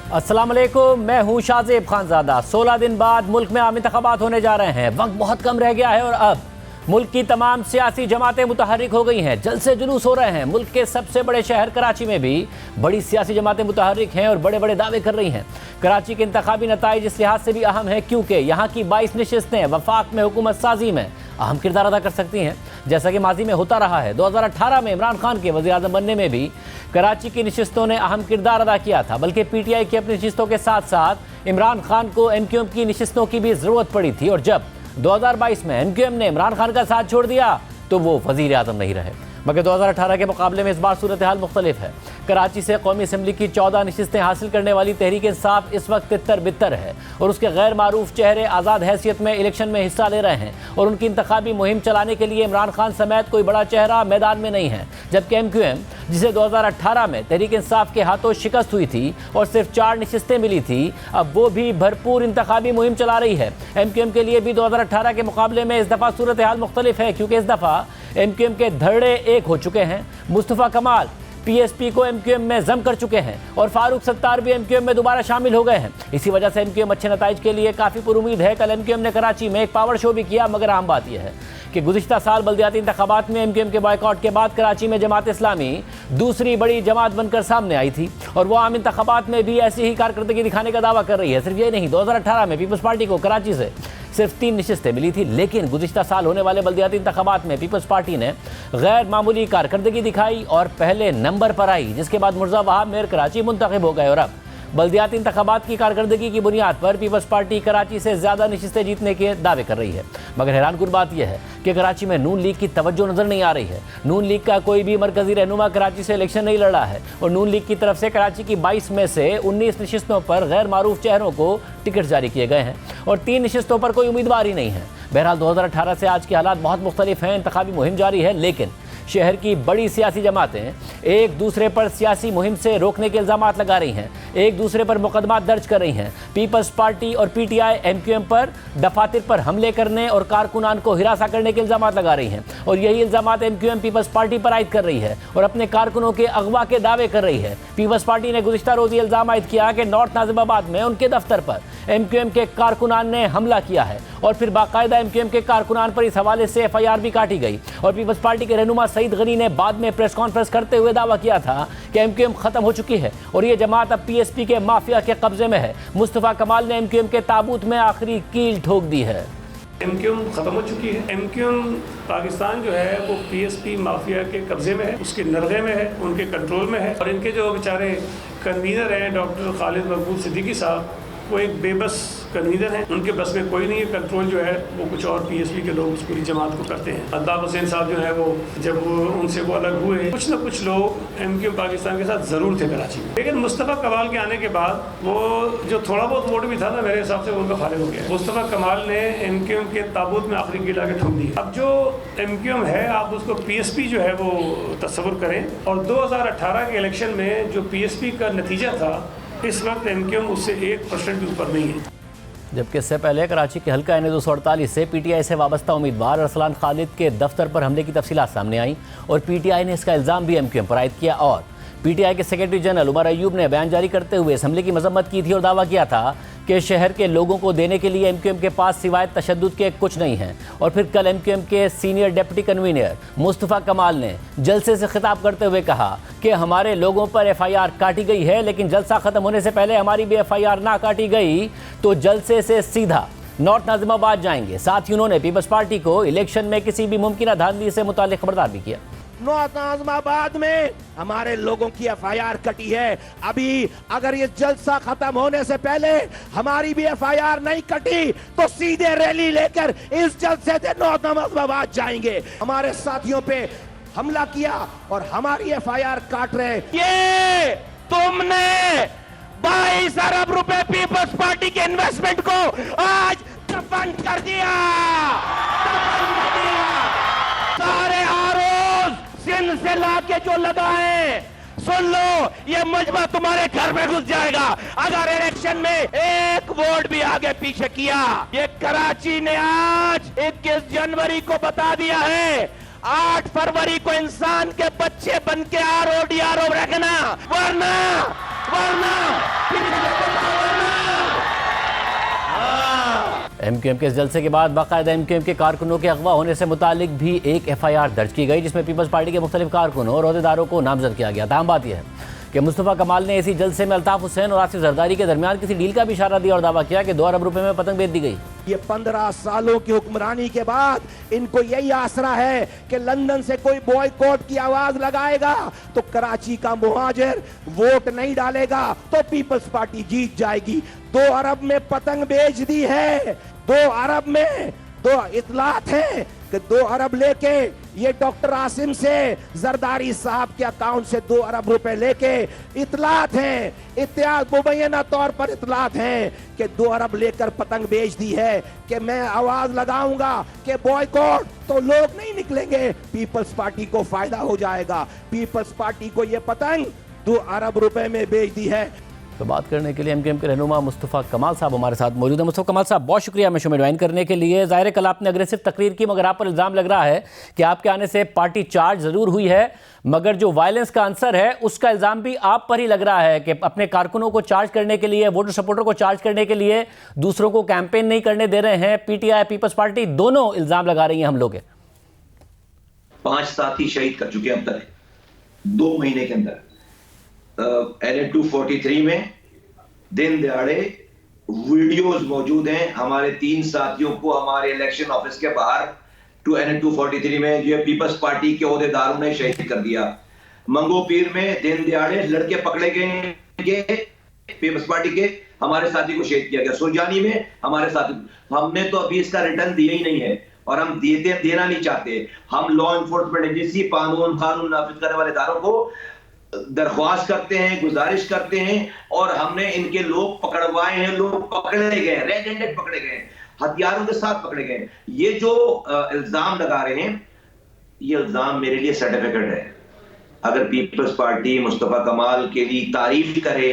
अस्सलाम वालेकुम, मैं हूं शाज़ेब खानज़ादा। 16 दिन बाद मुल्क में आम इंतखाबात होने जा रहे हैं। वक्त बहुत कम रह गया है और अब मुल्क की तमाम सियासी जमातें मुतहर्रिक हो गई हैं। जलसे जुलूस हो रहे हैं। मुल्क के सबसे बड़े शहर कराची में भी बड़ी सियासी जमातें मुतहर्रिक हैं और बड़े बड़े दावे कर रही हैं। कराची के इंतखाबी नताइज इस लिहाज से भी अहम है क्योंकि यहाँ की 22 नशिस्तें वफाक में हुकूमत साजी में अहम किरदार अदा कर सकती हैं, जैसा कि माजी में होता रहा है। 2018 में इमरान खान के वज़ीर-ए-आज़म बनने में भी कराची की नशिस्तों ने अहम किरदार अदा किया था, बल्कि PTI की अपनी नशिस्तों के साथ साथ इमरान खान को MQM की नशिस्तों की भी ज़रूरत पड़ी थी। और जब 2022 में MQM ने इमरान खान का साथ छोड़ दिया तो वो वज़ीर-ए-आज़म नहीं रहे। मगर 2018 के मुकाबले में इस बार सूरत हाल मुख्तलिफ है। कराची से कौमी असम्बली की 14 नशिस्तें हासिल करने वाली तहरीक इंसाफ इस वक्त तितर बितर है और उसके गैर मारूफ चेहरे आज़ाद हैसियत में इलेक्शन में हिस्सा ले रहे हैं और उनकी इंतखाबी मुहिम चलाने के लिए इमरान खान समेत कोई बड़ा चेहरा मैदान में नहीं है। जबकि MQM, जिसे 2018 में तहरीक इंसाफ के हाथों शिकस्त हुई थी और सिर्फ 4 नशिस्तें मिली थी, अब वो भी भरपूर इंतखाबी मुहिम चला रही है। MQM के लिए भी 2018 के मुकाबले में इस दफ़ा सूरत हाल मुख्तलिफ है क्योंकि इस दफ़ा MQM के धड़े एक हो चुके हैं। मुस्तफ़ा कमाल PSP को MQM में जम कर चुके हैं और फारूक सत्तार भी MQM में दोबारा शामिल हो गए हैं। इसी वजह से MQM अच्छे नताइज के लिए काफ़ी पुरुमीद है। कल MQM ने कराची में एक पावर शो भी किया, मगर अहम बात यह है कि गुज़िश्ता साल बल्दियाती इंतखाबात में MQM के बॉयकॉट के बाद कराची में जमात इस्लामी दूसरी बड़ी जमात बनकर सामने आई थी और वह आम इंतखाबात में भी ऐसी ही कारकर्दगी दिखाने का दावा कर रही है। सिर्फ ये नहीं, 2018 में पीपल्स पार्टी को कराची से सिर्फ 3 नशिस्तें मिली थी, लेकिन गुज़िश्ता साल होने वाले बल्दियाती इंतखाबात में पीपल्स पार्टी ने गैर मामूली कारकर्दगी दिखाई और पहले नंबर पर आई, जिसके बाद मुर्जा वहाब मेयर कराची मुंतखब हो गए। और अब बल्दियाती इंतखाबात की कारकर्दगी की बुनियाद पर पीपल्स पार्टी कराची से ज़्यादा नशिस्तें जीतने के दावे कर रही है। मगर हैरानकुन बात यह है कि कराची में नून लीग की तवज्जो नज़र नहीं आ रही है। नून लीग का कोई भी मरकज़ी रहनुमा कराची से इलेक्शन नहीं लड़ रहा है और नून लीग की तरफ से कराची की 22 में से 19 नशिस्तों पर गैर मारूफ चेहरों को टिकट जारी किए गए हैं और 3 नशिस्तों पर कोई उम्मीदवार ही नहीं है। बहरहाल 2018 से आज के हालात बहुत मुख्तलिफ हैं। इंतखाबी मुहिम जारी है, लेकिन शहर की बड़ी सियासी जमातें एक दूसरे पर सियासी मुहिम से रोकने के इल्ज़ामात लगा रही हैं, एक दूसरे पर मुकदमा दर्ज कर रही हैं। पीपल्स पार्टी और PTI MQM पर दफातर पर हमले करने और कारकुनान को हिरासा करने के इल्ज़ामात लगा रही हैं और यही इल्ज़ामात MQM पीपल्स पार्टी पर आयद कर रही है और अपने कारकुनों के अगवा के दावे कर रही है। पीपल्स पार्टी ने गुज़िश्ता रोज़ इल्ज़ाम आयद किया कि नॉर्थ नाजिमाबाद में उनके दफ्तर पर MQM के कारकुनान ने हमला किया है और फिर बाकायदा MQM के कारकुनान पर इस हवाले से FIR भी काटी गई। और पीपल्स पार्टी के रहनुमा सईद गनी ने बाद में प्रेस कॉन्फ्रेंस करते हुए दावा किया था कि MQM ख़त्म हो चुकी है और ये जमात अब PSP के माफिया के कब्जे में है। मुस्तफ़ा कमाल ने MQM के ताबूत में आखिरी कील ठोक दी है। MQM ख़त्म हो चुकी है। MQM पाकिस्तान जो है वो PSP माफिया के कब्ज़े में है, उसके नरगे में है, उनके कंट्रोल में है और इनके जो बेचारे कन्वीनर हैं डॉक्टर खालिद मकबूल सिद्दीकी साहब, वो एक बेबस कन्वीनर हैं। उनके बस में कोई नहीं है। कंट्रोल जो है वो कुछ और PSP के लोग उस पूरी जमात को करते हैं। अल्ताफ़ हुसैन साहब जो है वो जब उनसे वो अलग हुए, कुछ ना कुछ लोग MQM पाकिस्तान के साथ ज़रूर थे कराची में, लेकिन मुस्तफ़ा कमाल के आने के बाद वो जो थोड़ा बहुत वोट भी था ना, मेरे हिसाब से वो उनका खारिज हो गया। मुस्तफ़ा कमाल ने MQM के ताबूत में आखिरी कील आके ठोक दी। अब जो MQM है आप उसको PSP जो है वो तस्वुर करें और 2018 के इलेक्शन में जो PSP का नतीजा था, इस वक्त MQM उससे 1% भी ऊपर नहीं है। जबकि इससे पहले कराची के हल्का NA-248 से PTI से वाबस्ता उम्मीदवार अरसलान खालिद के दफ्तर पर हमले की तफसीलात सामने आई और PTI ने इसका इल्ज़ाम भी MQM पर आयद किया और PTI के सेक्रेटरी जनरल उमर अयूब ने बयान जारी करते हुए इस हमले की मजम्मत की थी और दावा किया था कि शहर के लोगों को देने के लिए MQM के पास सिवाय तशद्दुद के कुछ नहीं है। और फिर कल MQM के सीनियर डिप्टी कन्वीनर मुस्तफ़ा कमाल ने जलसे से खिताब करते हुए कहा कि हमारे लोगों पर FIR काटी गई है, लेकिन जलसा ख़त्म होने से पहले हमारी भी FIR ना काटी गई तो जलसे से सीधा नॉर्थ नाजिमाबाद जाएंगे। साथ ही उन्होंने पीपल्स पार्टी को इलेक्शन में किसी भी मुमकिन धांधली से मुताल्लिक खबरदार भी किया। नॉर्थ नाजिमाबाद में हमारे लोगों की FIR कटी है। अभी अगर ये जलसा खत्म होने से पहले हमारी भी FIR नहीं कटी तो सीधे रैली लेकर इस जलसे से नॉर्थ नाजिमाबाद जाएंगे। हमारे साथियों पे हमला किया और हमारी FIR काट रहे। ये तुमने 22 अरब रुपए पीपल्स पार्टी के इन्वेस्टमेंट को आज बंद कर दिया। सारे आरोप सिंध से लाके जो लगाए, सुन लो, ये मजमा तुम्हारे घर में घुस जाएगा अगर इलेक्शन में एक वोट भी आगे पीछे किया। ये कराची ने आज 21 जनवरी को बता दिया है, 8 फरवरी को इंसान के बच्चे बन के ROD रखना, वरना एमक्यूएम के इस जलसे के बाद बाकायदा एमक्यूएम के कारकुनों के अगवा होने से मुतालिक भी एक एफआईआर दर्ज की गई, जिसमें पीपल्स पार्टी के मुख्तलिफ कारकुनों और अहदेदारों को नामजद किया गया। तमाम बात यह है कि मुस्तफ़ा कमाल ने इसी जलसे में अल्ताफ़ हुसैन और आसिफ जरदारी के दरमियान किसी डील का भी इशारा दिया और दावा किया कि 2 अरब रुपए में पतंग बेच दी गई। ये 15 सालों की हुक्मरानी के बाद इनको यही आसरा है कि लंदन से कोई बॉयकॉट की आवाज लगाएगा तो कराची का मुहाजिर वोट नहीं डालेगा तो पीपल्स पार्टी जीत जाएगी। 2 अरब में पतंग बेच दी है। 2 अरब में 2 इतलात है कि 2 अरब लेके ये डॉक्टर आसिम से जरदारी साहब के अकाउंट से 2 अरब रुपए लेके इतलात हैं, इत्याद मुबैना तौर पर इतलात हैं कि 2 अरब लेकर पतंग बेच दी है कि मैं आवाज लगाऊंगा कि बॉयकॉट, तो लोग नहीं निकलेंगे, पीपल्स पार्टी को फायदा हो जाएगा। पीपल्स पार्टी को ये पतंग 2 अरब रुपए में बेच दी है। तो बात करने के लिए एमक्यूएम के रहनुमा मुस्तफ़ा कमाल साहब हमारे साथ मौजूद है। मुस्तफ़ा कमाल साहब, बहुत शुक्रिया हमें शो में ज्वाइन करने के लिए। ज़ाहिर है कल आपने अग्रेसिव तकरीर की, मगर आप पर इल्ज़ाम लग रहा है कि आपके आने से पार्टी चार्ज ज़रूर हुई है, मगर जो वायलेंस का आंसर है उसका इल्ज़ाम भी आप पर ही लग रहा है कि अपने कारकुनों को चार्ज करने के लिए, वोटर सपोर्टर को चार्ज करने के लिए दूसरों को कैंपेन नहीं करने दे रहे हैं। पीटीआई, पीपल्स पार्टी दोनों इल्ज़ाम लगा रही हैं हमलों के। 5 साथी शहीद कर चुके हैं अब तक 2 महीने के अंदर। NA 243 में दिन दहाड़े वीडियोस मौजूद हैं। हमारे 3 साथियों को हमारे इलेक्शन ऑफिस के बाहर NA 243 में जो पीपल्स पार्टी के ओहदेदारों ने शहीद कर दिया। मंगो पीर में दिन दहाड़े लड़के पकड़े गए पीपल्स पार्टी के, हमारे साथी को शहीद किया गया। सुरजानी में हमारे साथी, हमने तो अभी इसका रिटर्न दिया ही नहीं है और हम देना नहीं चाहते। हम लॉ एनफोर्समेंट एजेंसी, कानून नाफिज करने वाले इदारों को दरख्वास्त करते हैं, गुजारिश करते हैं और हमने इनके लोग पकड़वाए हैं, लोग पकड़े गए, रेड हैंडेड पकड़े गए, हथियारों के साथ पकड़े गए। ये जो इल्जाम लगा रहे हैं, ये इल्जाम मेरे लिए सर्टिफिकेट है। अगर पीपल्स पार्टी मुस्तफा कमाल के लिए तारीफ करे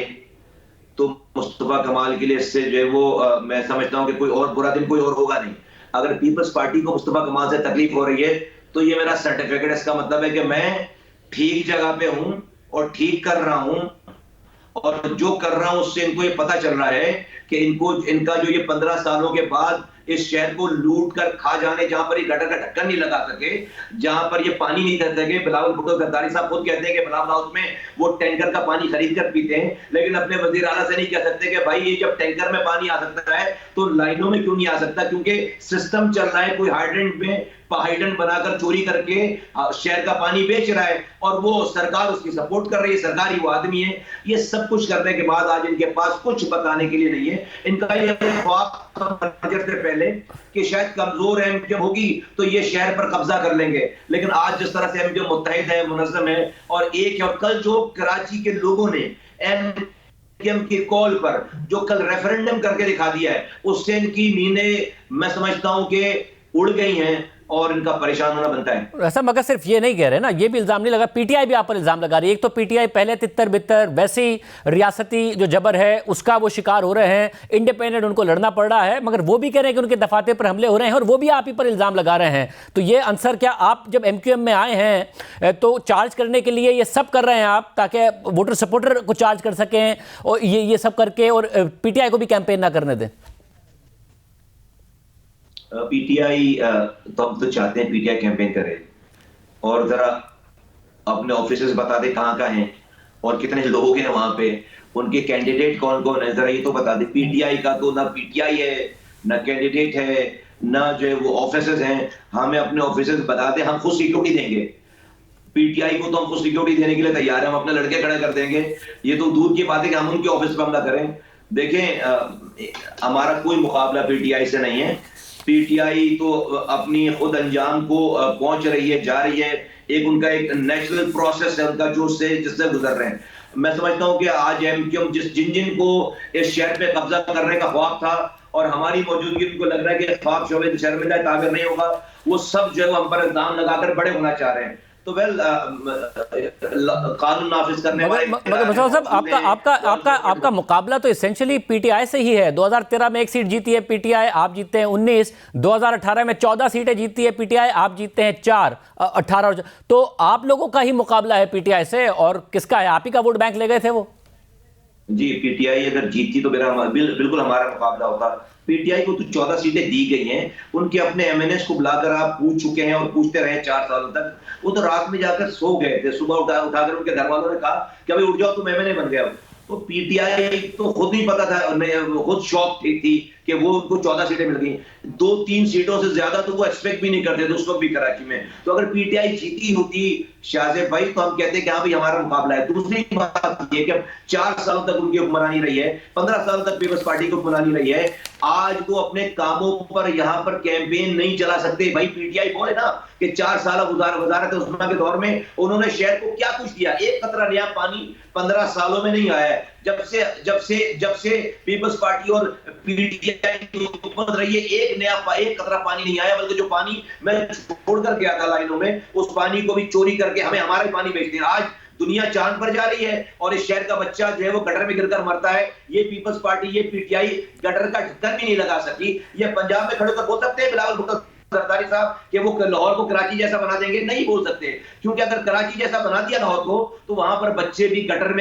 तो मुस्तफा कमाल के लिए इससे जो है वो मैं समझता हूं कि कोई और बुरा दिन कोई और होगा नहीं। अगर पीपल्स पार्टी को मुस्तफा कमाल से तकलीफ हो रही है तो ये मेरा सर्टिफिकेट, इसका मतलब है कि मैं ठीक जगह पे हूं और ठीक कर रहा हूं, और जो कर रहा हूं उससे इनको ये पता चल रहा है कि इनका जो ये 15 सालों के बाद इस शहर को लूट कर खा जाने, जहां पर ये गटर का ढक्कन नहीं लगा सके, जहां पर ये पानी नहीं कर सके। बिलावल भुट्टो गद्दारी साहब खुद कहते हैं कि बिलावल हाउस में वो टैंकर का पानी खरीद कर पीते हैं, लेकिन अपने वजीर आला से नहीं कह सकते कि भाई ये जब टैंकर में पानी आ सकता है तो लाइनों में क्यों नहीं आ सकता, क्योंकि सिस्टम चल रहा है। कोई हाइड्रेंट में हाइड्रेंट बनाकर चोरी करके शहर का पानी बेच रहा है और वो सरकार उसकी सपोर्ट कर रही है, सरकारी वो आदमी है। ये सब कुछ करने के बाद आज इनके पास कुछ बताने के लिए नहीं है। इनका ये ख्वाब से पहले कि शायद कमजोर एमक्यूएम होगी तो ये शहर पर कब्जा कर लेंगे, लेकिन आज जिस तरह से एमक्यूएम मुत्तहिद है, मुनज़्ज़म है और एक है, और कल जो कराची के लोगों ने एमक्यूएम की कॉल पर जो कल रेफरेंडम करके दिखा दिया है, उससे इनकी नींदें मैं समझता हूं कि उड़ गई हैं और इनका परेशान होना बनता है। ऐसा मगर सिर्फ ये नहीं कह रहे ना, ये भी इल्जाम नहीं लगा, पीटीआई भी आप पर इल्जाम लगा रही है। एक तो पीटीआई पहले तितर बितर वैसे ही रियासती जो जबर है उसका वो शिकार हो रहे हैं, इंडिपेंडेंट उनको लड़ना पड़ रहा है, मगर वो भी कह रहे हैं कि उनके दफातर पर हमले हो रहे हैं और वो भी आप ही पर इल्जाम लगा रहे हैं। तो ये आंसर क्या, आप जब एमक्यूएम में आए हैं तो चार्ज करने के लिए ये सब कर रहे हैं आप, ताकि वोटर सपोर्टर को चार्ज कर सकें और ये सब करके और पीटीआई को भी कैंपेन ना करने दें? पीटीआई तो हम तो चाहते हैं पीटीआई कैंपेन करे और जरा अपने ऑफिसेस बता दे कहां कहां हैं और कितने लोग हैं वहां पे, उनके कैंडिडेट कौन कौन है, जरा ये तो बता दे। पीटीआई का तो ना पीटीआई है, ना कैंडिडेट है, ना जो है वो ऑफिसेस हैं। हमें अपने ऑफिसेस बता दे, हम खुद सिक्योरिटी देंगे। पीटीआई को तो हम खुद सिक्योरिटी देने के लिए तैयार हैं, हम अपने लड़के खड़े कर देंगे। ये तो दूर की बात है कि हम उनके ऑफिस पर हमला करें। देखें, हमारा कोई मुकाबला पीटीआई से नहीं है। पीटीआई तो अपनी खुद अंजाम को पहुंच रही है, जा रही है। एक उनका एक नेचुरल प्रोसेस है उनका जो जिससे गुजर रहे हैं। मैं समझता हूं कि आज एमक्यूएम जिन को इस शहर पे कब्जा करने का ख्वाब था और हमारी मौजूदगी उनको लग रहा है कि ख्वाब शोबे शहर में जाए ताबीर नहीं होगा, वो सब जो है हम पर इल्जाम लगाकर बड़े होना चाह रहे हैं। तो कानून नाफिज करने वाले, मगर मुस्तफा साहब, आपका मुकाबला तो एसेंशियली पीटीआई से ही है। 2013 में 1 सीट जीती है पीटीआई, आप जीतते हैं 19। 2018 में 14 सीटें जीतती है पीटीआई, आप जीतते हैं 4, 18। तो आप लोगों का ही मुकाबला है पीटीआई से, और किसका है? आप ही का वोट बैंक ले गए थे वो। जी, पीटीआई अगर जीतती तो मेरा बिल्कुल हमारा मुकाबला होता। पीटीआई को तो 14 सीटें दी गई हैं, उनके अपने एमएनएस को बुलाकर आप पूछ चुके हैं और पूछते रहे 4 सालों तक। वो तो रात में जाकर सो गए थे, सुबह उठाकर उनके घर वालों ने कहा कि अभी उठ जाओ, तुम एमएनए बन गए हो। तो पीटीआई तो खुद ही पता था, खुद शॉक थी कि वो उनको 14 सीटें मिल गई। 2-3 सीटों से ज्यादा तो वो एक्सपेक्ट भी नहीं करते थे उस वक्त भी कराची में। तो अगर पीटीआई जीती होती शाहजेब भाई, तो हम कहते हैं कि हाँ भाई हमारा मुकाबला है। दूसरी बात ये कि 4 सालों तक उनकी हुक्मरानी रही है, 15 साल तक पीपल्स पार्टी की हुक्मरानी रही है। आज वो अपने कामों पर यहाँ पर कैंपेन नहीं चला सकते। भाई पीटीआई बोले ना कि 4 साल वजारत उस्मा के दौर में उन्होंने शहर को क्या कुछ दिया। एक कतरा नया पानी 15 सालों में नहीं आया है। जब से पीपल्स पार्टी और पीटीआई की हुकूमत रही है, एक कतरा पानी नहीं आया। बल्कि जो पानी मैं छोड़कर गया था लाइनों में, उस पानी को भी चोरी करके हमें हमारा ही पानी बेचते हैं। आज दुनिया चांद पर जा रही है और इस शहर का बच्चा जो है वो गटर में गिरकर मरता है। ये पीपल्स पार्टी, ये पीटीआई गटर का ढक्कन भी नहीं लगा सकी। ये पंजाब में खड़े होकर बोल सकते हैं बिलावल भुट्टो सरदारी साहब कि वो लाहौर को कराची जैसा बना देंगे? नहीं बोल सकते, क्योंकि अगर कराची जैसा बना दिया लाहौर को तो वहां पर बच्चे गटर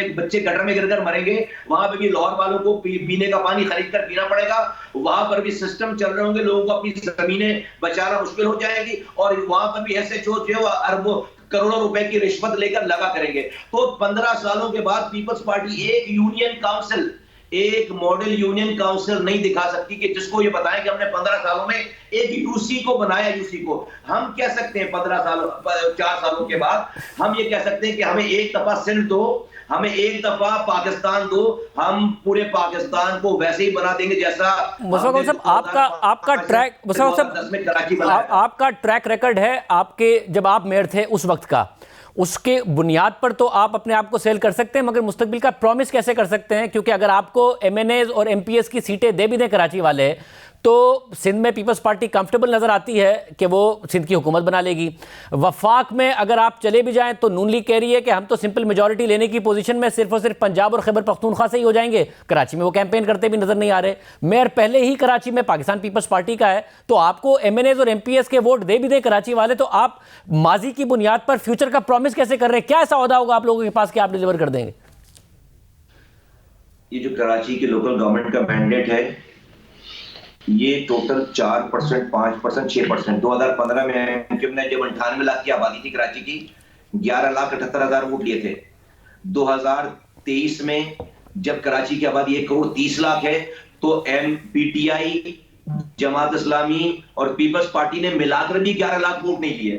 में गिरकर मरेंगे। वहां पे भी लाहौर वालों को पीने का पानी खरीद कर पीना पड़ेगा। वहां पर भी सिस्टम चल रहे होंगे, लोगों को अपनी जमीनें बचाना मुश्किल हो जाएगी और वहां पर भी ऐसे जो अरबों करोड़ों रुपए की रिश्वत लेकर लगा करेंगे। तो 15 सालों के बाद पीपल्स पार्टी एक यूनियन काउंसिल, एक मॉडल यूनियन काउंसिल नहीं दिखा सकती कि जिसको ये बताएं कि हमने 15 सालों में एक यूसी को बनाया। यूसी को हम कह सकते हैं 4 सालों के बाद हम ये कह सकते हैं कि हमें एक दफा सिंध दो, हमें एक दफा पाकिस्तान दो, हम पूरे पाकिस्तान को वैसे ही बना देंगे जैसा मुशफ़ाक़ साहब आपका ट्रैक रिकॉर्ड है आपके जब आप मेयर थे उस वक्त का। उसके बुनियाद पर तो आप अपने आप को सेल कर सकते हैं, मगर मुस्तकबिल का प्रॉमिस कैसे कर सकते हैं? क्योंकि अगर आपको एमएनएज और एमपीएस की सीटें दे भी दें कराची वाले, तो सिंध में पीपल्स पार्टी कंफर्टेबल नज़र आती है कि वो सिंध की हुकूमत बना लेगी। वफाक में अगर आप चले भी जाएं तो नून लीग कह रही है कि हम तो सिंपल मेजॉरिटी लेने की पोजीशन में सिर्फ और सिर्फ पंजाब और खैबर पख्तूनख्वा से ही हो जाएंगे। कराची में वो कैंपेन करते भी नजर नहीं आ रहे। मेयर पहले ही कराची में पाकिस्तान पीपल्स पार्टी का है, तो आपको एमएनएज और एमपीएस के वोट दे भी दें कराची वाले, तो आप माजी की बुनियाद पर फ्यूचर का प्रॉमिस कैसे कर रहे हैं? क्या ऐसा ओहदा होगा आप लोगों के पास कि आप डिलीवर कर देंगे? ये जो कराची की लोकल गवर्नमेंट का मैंडेट है, ये टोटल 4%, 5%, 6%। 2015 में एमक्यूएम ने जब 98 लाख की आबादी थी कराची की, 11,78,000 वोट लिए थे। 2023 में जब कराची की आबादी 1,30,00,000 है, तो पीटीआई, जमात इस्लामी और पीपल्स पार्टी ने मिलाकर भी 11 लाख वोट नहीं लिए।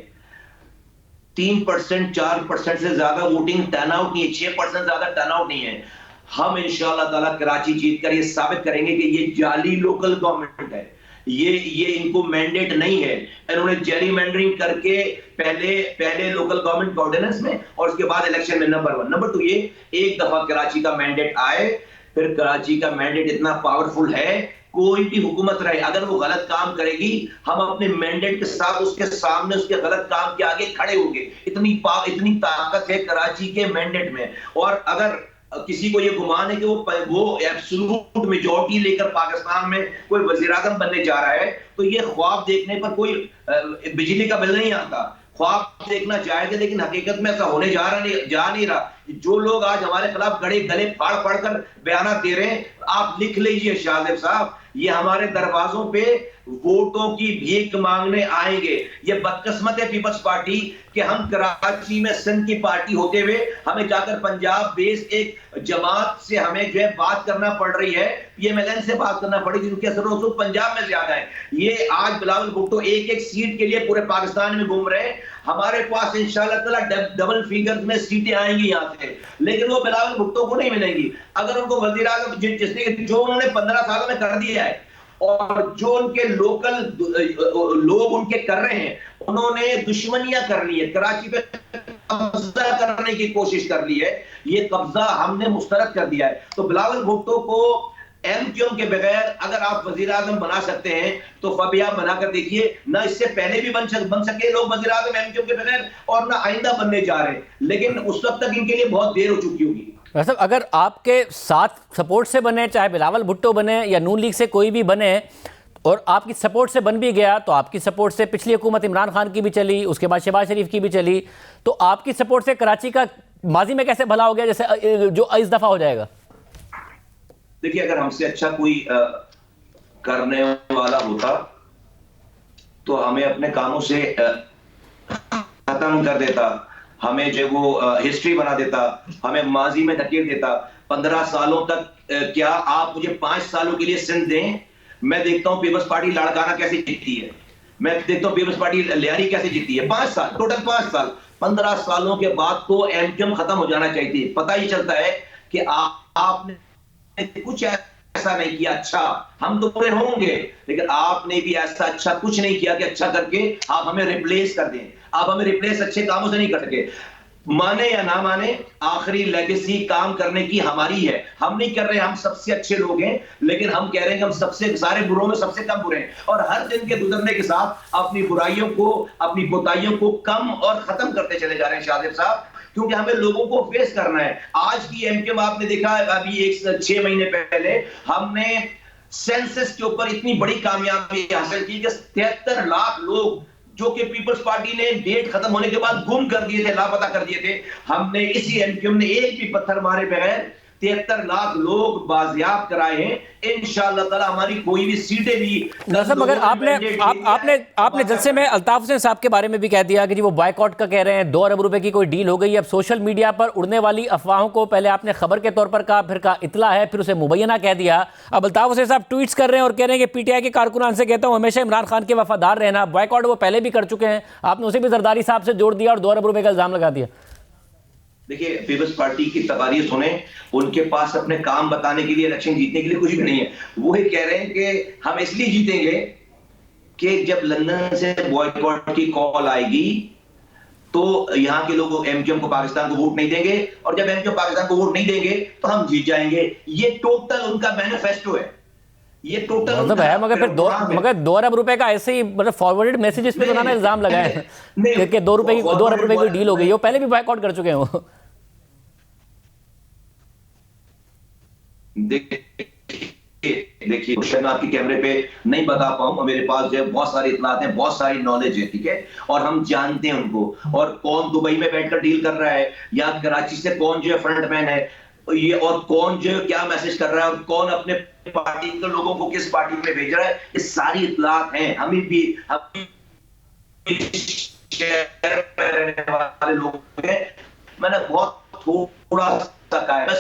3%, 4% से ज्यादा वोटिंग टर्नआउट नहीं है, 6% ज्यादा टर्नआउट नहीं है। हम इंशाअल्लाह ताला कराची जीतकर ये साबित करेंगे कि ये जाली लोकल गवर्नमेंट है, ये इनको मैंडेट नहीं है। इन्होंने जेरीमैंडरिंग करके पहले लोकल गवर्नमेंट ऑर्डिनेंस में और उसके बाद इलेक्शन में नंबर 1, नंबर 2 ये एक दफा कराची का मैंडेट आए, फिर कराची का मैंडेट इतना पावरफुल है, कोई भी हुकूमत रहे अगर वो गलत काम करेगी, हम अपने मैंडेट के साथ उसके सामने उसके गलत काम के आगे खड़े होंगे। इतनी ताकत है कराची के मैंडेट में। और अगर किसी को ये गुमान है कि वो एब्सोल्यूट मेजॉरिटी लेकर पाकिस्तान में कोई वजीर-आज़म बनने जा रहा है, तो ये ख्वाब देखने पर कोई बिजली का बिल नहीं आता। ख्वाब देखना जायज है, लेकिन हकीकत में ऐसा होने जा नहीं रहा। जो लोग आज हमारे खिलाफ गले फाड़ कर बयान दे रहे हैं, आप लिख लीजिए शाहजेब साहब, ये हमारे दरवाजों पे वोटों की भीख मांगने आएंगे। ये बदकिस्मत है पीपल्स पार्टी कि हम कराची में सिंध की पार्टी होते हुए हमें जाकर पंजाब बेस एक जमात से हमें जो है बात करना पड़ रही है, पीएमएलएन से बात करना पड़ेगी, जिनके असर रसूख पंजाब में ज्यादा है। ये आज बिलावल भुट्टो एक सीट के लिए पूरे पाकिस्तान में घूम रहे हैं। हमारे पास इंशाअल्लाह ताला डबल फिगर्स में सीटें आएंगी यहाँ से, लेकिन वो बिलावल भुट्टो को नहीं मिलेंगी। अगर उनको वजीर आज़म जिसने जो उन्होंने 15 सालों में कर दिया है और जो उनके लोकल लोग उनके कर रहे हैं, उन्होंने दुश्मनियां कर ली है, कराची पे कब्जा करने की कोशिश कर ली है। ये कब्जा हमने मुस्तरद कर दिया है। तो बिलावल भुट्टो को एमक्यूएम के बगैर अगर आप वजीर आज़म बना सकते हैं तो कभी आप बनाकर देखिए। ना इससे पहले भी बन सके लोग वजीर आज़म एमक्यूएम के बगैर, और ना आइंदा बनने जा रहे हैं, लेकिन उस वक्त तक इनके लिए बहुत देर हो चुकी होगी। वैसे अगर आपके साथ सपोर्ट से बने, चाहे बिलावल भुट्टो बने या नून लीग से कोई भी बने, और आपकी सपोर्ट से बन भी गया, तो आपकी सपोर्ट से पिछली हुकूमत इमरान खान की भी चली, उसके बाद शहबाज शरीफ की भी चली, तो आपकी सपोर्ट से कराची का माजी में कैसे भला हो गया जैसे जो इस दफ़ा हो जाएगा? देखिए, अगर हमसे अच्छा कोई करने वाला होता तो हमें अपने कामों से खत्म कर देता, हमें जो वो हिस्ट्री बना देता, हमें माजी में धकेल देता। 15 सालों तक क्या आप मुझे 5 सालों के लिए सिंध दें, मैं देखता हूं पीपल्स पार्टी लाड़काना कैसे जीतती है, मैं देखता हूं पीपल्स पार्टी लियारी कैसे जीतती है। 5 साल, टोटल 5 साल। 15 सालों के बाद तो एमक्यूएम खत्म हो जाना चाहिए। पता ही चलता है कि आपने कुछ ऐसा नहीं किया अच्छा, हम तो पूरे होंगे, लेकिन आपने भी ऐसा अच्छा कुछ नहीं किया कि अच्छा करके आप हमें रिप्लेस कर दें। आप हमें रिप्लेस अच्छे कामों से नहीं कर सके। माने या ना माने, आखिरी लेगेसी काम करने की हमारी है। हम नहीं कर रहे, हम सबसे अच्छे लोग हैं, लेकिन हम कह रहे हैं कि हम सबसे सारे बुरों में सबसे कम बुरे हैं, और हर दिन के गुजरने के साथ अपनी बुराइयों को, अपनी कोताहियों को कम और खत्म करते चले जा रहे हैं शाहजेब साहब, क्योंकि हमें लोगों को फेस करना है। आज की एमक्यूएम आपने देखा, अभी 6 महीने पहले हमने सेंसस के ऊपर इतनी बड़ी कामयाबी हासिल की कि 73 लाख लोग जो कि पीपल्स पार्टी ने डेट खत्म होने के बाद गुम कर दिए थे, लापता कर दिए थे, हमने इसी एमक्यूएम ने एक भी पत्थर मारे बगैर 73 लाख लोग बाजियाब कराए हैं। इंशाअल्लाह ताला हमारी कोई भी सीटें भी मगर आपने जलसे में अल्ताफ हुसैन साहब के बारे में भी कह दिया कि जी वो बॉयकॉट का कह रहे हैं, 2 अरब रुपए की कोई डील हो गई। अब सोशल मीडिया पर उड़ने वाली अफवाहों को पहले आपने खबर के तौर पर कहा, फिर कहा इतला है, फिर उसे मुबैना कह दिया। अब अल्ताफ हुसैन साहब ट्वीट्स कर रहे हैं और कह रहे हैं कि पीटीआई के कारकुनान से कहता हूं हमेशा इमरान खान के वफादार रहना। बॉयकॉट वो पहले भी कर चुके हैं, आपने उसे भी जरदारी साहब से जोड़ दिया और 2 अरब रुपए का इल्जाम लगा दिया। देखिए, पीपल्स पार्टी की तकारीर सुने, उनके पास अपने काम बताने के लिए, इलेक्शन जीतने के लिए कुछ भी नहीं है। वो ही कह रहे हैं कि हम इसलिए जीतेंगे कि जब लंदन से बॉयकॉट की कॉल आएगी तो यहां के लोग एमक्यूएम को, पाकिस्तान को वोट नहीं देंगे, और जब एमक्यूएम पाकिस्तान को वोट नहीं देंगे तो हम जीत जाएंगे। ये टोटल उनका मैनिफेस्टो है, ये टोटल मतलब है। मगर फिर 2 अरब रुपए का ऐसे ही मतलब फॉरवर्डेड मैसेजेस पे बनाना इल्जाम लगाया है कि 2 अरब रुपए की डील हो गई। वो पहले भी बॉयकॉट कर चुके हैं वो। देखिए, मैं आपके कैमरे पे नहीं बता पाऊंगा, मेरे पास जो है बहुत सारी इतलात हैं, बहुत सारी नॉलेज है, ठीक है, और हम जानते हैं उनको, और कौन दुबई में बैठकर डील कर रहा है, या कराची से कौन जो है फ्रंटमैन है ये, और कौन जो क्या मैसेज कर रहा है, और कौन अपने पार्टी के लोगों को किस पार्टी में भेज रहा है, ये सारी इतलात हैं। हमें भी शहर में रहने वाले लोग हैं, मैंने बहुत थोड़ा कहना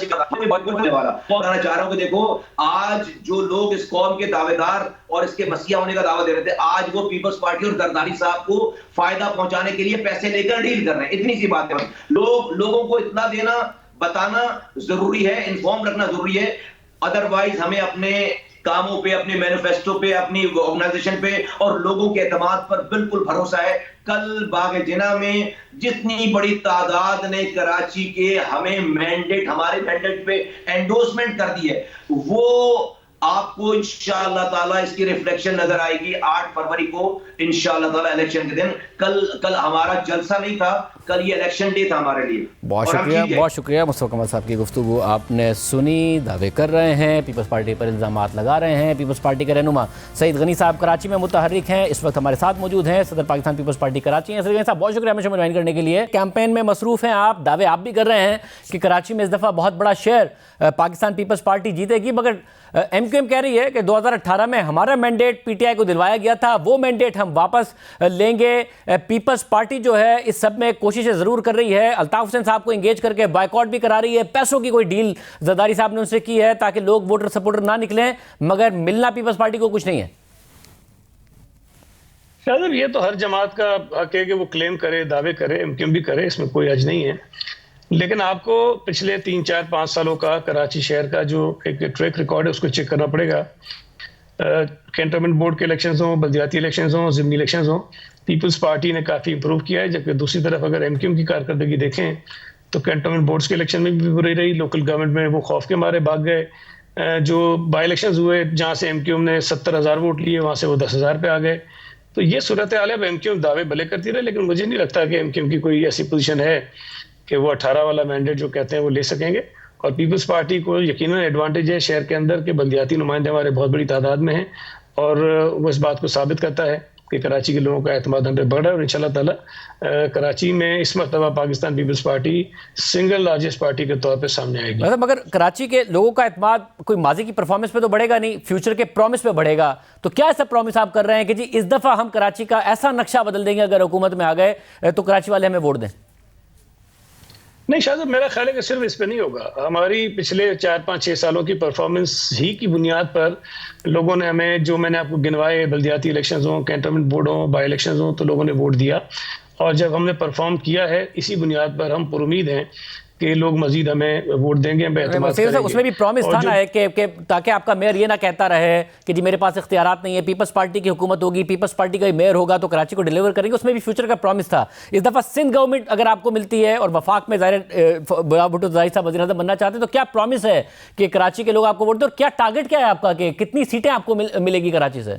चाह रहा हूं कि देखो, आज जो लोग इस कौम के दावेदार और इसके मसीहा होने का दावा दे रहे थे, आज वो पीपल्स पार्टी और जरदारी साहब को फायदा पहुंचाने के लिए पैसे लेकर डील कर रहे हैं। इतनी सी बात है। लोगों को इतना देना, बताना जरूरी है, इन्फॉर्म रखना जरूरी है। अदरवाइज हमें अपने कामों पे, अपने मैनिफेस्टो पे, अपनी ऑर्गेनाइजेशन पे और लोगों के एतमाद पर बिल्कुल भरोसा है। कल बाग जिना में जितनी बड़ी तादाद ने कराची के हमारे मैंडेट पे एंडोर्समेंट कर दी है, वो आपको इंशाअल्लाह ताला इसकी रिफ्लेक्शन नजर आएगी 8 फरवरी को इंशाअल्लाह ताला इलेक्शन के दिन। कल हमारा जलसा नहीं था, कल ये इलेक्शन डे था हमारे लिए। बहुत शुक्रिया मुस्तफा कमल साहब की गुफ्तगू आपने सुनी। दावे कर रहे हैं, पीपल्स पार्टी पर इल्जामात लगा रहे हैं। पीपल्स पार्टी के रहनुमा सईद गनी साहब कराची में मुतहर्रिक हैं, इस वक्त हमारे साथ मौजूद हैं। सदर पाकिस्तान पीपल्स पार्टी कराची हैं। सईद गनी साहब, बहुत शुक्रिया हमें ज्वाइन करने के लिए। कैंपेन में मसरूफ़ हैं आप, दावे आप भी कर रहे हैं कि कराची में इस दफ़ा बहुत बड़ा शेयर पाकिस्तान पीपल्स पार्टी जीतेगी, मगर एमक्यूएम कह रही है कि 2018 में हमारा मैंडेट पीटीआई को दिलवाया गया था, वो मैंडेट हम वापस लेंगे। पीपल्स पार्टी जो है इस सब में कोशिशें ज़रूर कर रही है, अल्ताफ हुसैन साहब को इंगेज करके बायकॉट भी करा रही है, पैसों की कोई डील जरदारी साहब ने उनसे की है ताकि लोग वोटर सपोर्टर ना निकलें, मगर मिलना पीपल्स पार्टी को कुछ नहीं है। शायद ये तो हर जमात का हक है कि वो क्लेम करे, दावे करे, एमक्यूएम भी करे, इसमें कोई हर्ज नहीं है। लेकिन आपको पिछले 3, 4, 5 सालों का कराची शहर का जो एक ट्रैक रिकॉर्ड है उसको चेक करना पड़ेगा। कैंटोनमेंट बोर्ड के इलेक्शंस हों, बल्दियाती इलेक्शंस हों, ज़िमनी इलेक्शंस हों, पीपल्स पार्टी ने काफ़ी इंप्रूव किया है। जबकि दूसरी तरफ अगर एमक्यूएम की कारकर्दगी देखें तो कैंटोनमेंट बोर्ड्स के इलेक्शन में भी बुरी रही, लोकल गवर्नमेंट में वो खौफ के मारे भाग गए। जो बाई इलेक्शंस हुए जहाँ से एमक्यूएम ने 70,000 वोट लिए, वहाँ से वो 10,000 पे आ गए। तो ये सूरत हाल है। अब एमक्यूएम दावे भले करती रहे, लेकिन मुझे नहीं लगता कि एमक्यूएम की कोई ऐसी पोजीशन है कि वो 18 वाला मैंडेट जो कहते हैं वो ले सकेंगे। और पीपल्स पार्टी को यकीनन एडवांटेज है शहर के अंदर के बल्दियाती नुमाइंदे हमारे बहुत बड़ी तादाद में हैं, और वो इस बात को साबित करता है कि कराची के लोगों का एतमाद हम पे बढ़ रहा है और इंशाल्लाह ताला कराची में इस मरतबा Pakistan Peoples Party single largest party के तौर पे सामने आएगी। मतलब मगर कराची के लोगों का एतमाद कोई माजी की परफॉर्मेंस पे तो बढ़ेगा नहीं, फ्यूचर के प्रॉमिस पे बढ़ेगा। तो क्या ऐसा प्रॉमिस आप कर रहे हैं कि जी इस दफा हम कराची का ऐसा नक्शा बदल देंगे अगर हुकूमत में आ गए तो कराची वाले हमें वोट दें? नहीं शायद मेरा ख्याल है कि सिर्फ इस पे नहीं होगा। हमारी पिछले 4-5-6 सालों की परफॉर्मेंस ही की बुनियाद पर लोगों ने हमें, जो मैंने आपको गिनवाए, बल्दियाती इलेक्शंस हो, कैंटोनमेंट बोर्ड हो, बाई इलेक्शंस हो, तो लोगों ने वोट दिया। और जब हमने परफॉर्म किया है इसी बुनियाद पर हम पुरुमीद हैं कि लोग मजीद हमें वोट देंगे, उसमें भी प्रॉमिस था ना कि ताकि आपका मेयर ये ना कहता रहे कि जी मेरे पास इख्तियारात नहीं है, पीपल्स पार्टी की हुकूमत होगी, पीपल्स पार्टी का मेयर होगा तो कराची को डिलीवर करेंगे। उसमें भी फ्यूचर का प्रॉमिस था। इस दफा सिंध गवर्नमेंट अगर आपको मिलती है और वफाक में भुट्टो ज़ाहिर साहब वज़ीर आज़म बनना चाहते हैं, तो क्या प्रॉमिस है कि कराची के लोग आपको वोट दें और क्या टारगेट क्या है आपका कि कितनी सीटें आपको मिलेगी कराची से?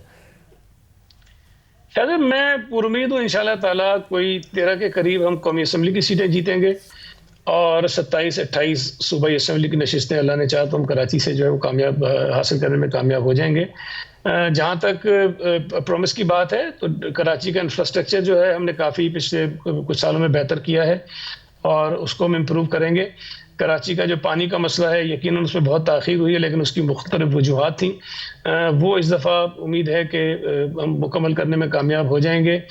शायद मैं पुरुमीद हूँ इंशाल्लाह ताला कोई 13 के करीब हम कौमी असम्बली की सीटें जीतेंगे और 27-28 सूबाई असम्बली की नशिस्तें अल्लाह ने चाहा तो हम कराची से जो है वो कामयाब हासिल करने में कामयाब हो जाएंगे। जहाँ तक प्रॉमिस की बात है तो कराची का इंफ्रास्ट्रक्चर जो है हमने काफ़ी पिछले कुछ सालों में बेहतर किया है और उसको हम इम्प्रूव करेंगे। कराची का जो पानी का मसला है यकीनन उसमें बहुत ताख़ीर हुई है लेकिन उसकी मुख्तलिफ वजूहात थी, वो इस दफ़ा उम्मीद है कि हम मुकम्मल करने में कामयाब हो जाएंगे।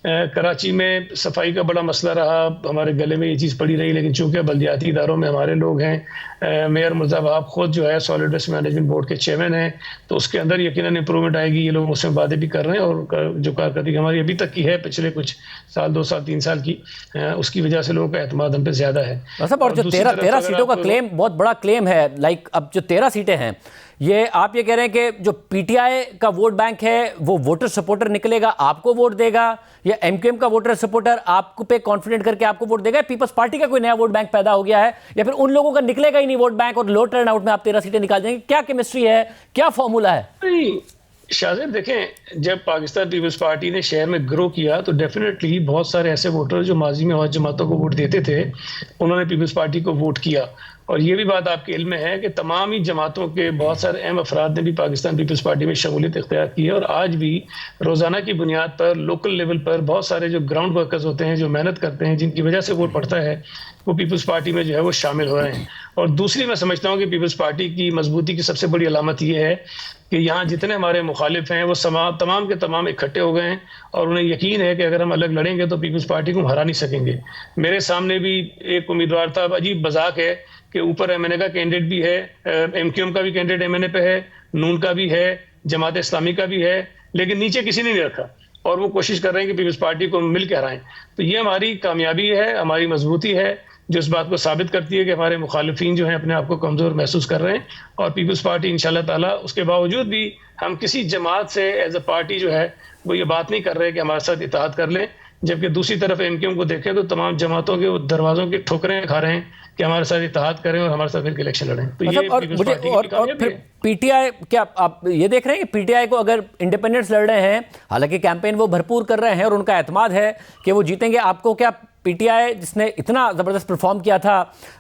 कराची में सफाई का बड़ा मसला रहा, हमारे गले में ये चीज़ पड़ी रही, लेकिन चूँकि बल्दियाती इदारों में हमारे लोग हैं, मेयर मुर्जा वहाब खुद जो है सॉलिड वेस्ट मैनेजमेंट बोर्ड के चेयरमैन हैं, तो उसके अंदर यकीनन इंप्रूवमेंट आएगी। ये लोग उसमें वादे भी कर रहे हैं और जो कारकर्दगी हमारी अभी तक की है पिछले कुछ साल, 2 साल 3 साल की, उसकी वजह से लोगों का एतमाद हम पे ज़्यादा है। और जो 13 सीटों का क्लेम बहुत बड़ा क्लेम है, लाइक अब जो 13 सीटें हैं ये आप ये कह रहे हैं कि जो पीटीआई का वोट बैंक है वो वोटर सपोर्टर निकलेगा, आपको वोट देगा, या एमक्यूएम का वोटर सपोर्टर आपको पे कॉन्फिडेंट करके आपको वोट देगा, पीपल्स पार्टी का कोई नया वोट बैंक पैदा हो गया है, या फिर उन लोगों का निकलेगा ही नहीं वोट बैंक और लो टर्न आउट में आप 13 सीटें निकाल जाएंगे? क्या केमिस्ट्री है, क्या फॉर्मूला है? शाहजेब देखें, जब पाकिस्तान पीपल्स पार्टी ने शहर में ग्रो किया तो डेफिनेटली बहुत सारे ऐसे वोटर जो माजी में और जमातों को वोट देते थे उन्होंने पीपल्स पार्टी को वोट किया। और ये भी बात आपके इल्म में है कि तमाम ही जमातों के बहुत सारे अहम अफराद ने भी पाकिस्तान पीपल्स पार्टी में शमूलियत इख्तियार की है और आज भी रोज़ाना की बुनियाद पर लोकल लेवल पर बहुत सारे जो ग्राउंड वर्कर्स होते हैं, जो मेहनत करते हैं, जिनकी वजह से वोट पड़ता है, वो पीपल्स पार्टी में जो है वो शामिल हो रहे हैं। और दूसरी मैं समझता हूँ कि पीपल्स पार्टी की मजबूती की सबसे बड़ी अलामत ये है कि यहाँ जितने हमारे मुखालिफ हैं वो तमाम के तमाम इकट्ठे हो गए हैं और उन्हें यकीन है कि अगर हम अलग लड़ेंगे तो पीपल्स पार्टी को हम हरा नहीं सकेंगे। मेरे सामने भी एक उम्मीदवार था, अजीब मजाक है कि ऊपर एमएनए का कैंडिडेट भी है, एमक्यूएम का भी कैंडिडेट एमएनए पे है, नून का भी है, जमात इस्लामी का भी है, लेकिन नीचे किसी ने नहीं रखा और वो कोशिश कर रहे हैं कि पीपल्स पार्टी को मिल के हराएं। तो ये हमारी कामयाबी है, हमारी मजबूती है, जो इस बात को साबित करती है कि हमारे मुखालिफिन जो हैं अपने आप को कमज़ोर महसूस कर रहे हैं और पीपल्स पार्टी इंशाल्लाह ताला उसके बावजूद भी हम किसी जमात से एज अ पार्टी जो है वो ये बात नहीं कर रहे कि हमारे साथ इत्तेहाद कर लें, जबकि दूसरी तरफ एमक्यूएम को देखें तो तमाम जमातों के दरवाजों की ठोकरें खा रहे हैं कि हमारे साथ इत्तेहाद करें और हमारे साथ फिर इलेक्शन लड़ें। तो ये और फिर पीटीआई, क्या आप ये देख रहे हैं कि पीटीआई को अगर इंडिपेंडेंट्स लड़ रहे हैं, हालांकि कैंपेन वो भरपूर कर रहे हैं और उनका एतमाद है कि वो जीतेंगे, आपको क्या पीटीआई जिसने इतना ज़बरदस्त परफॉर्म किया था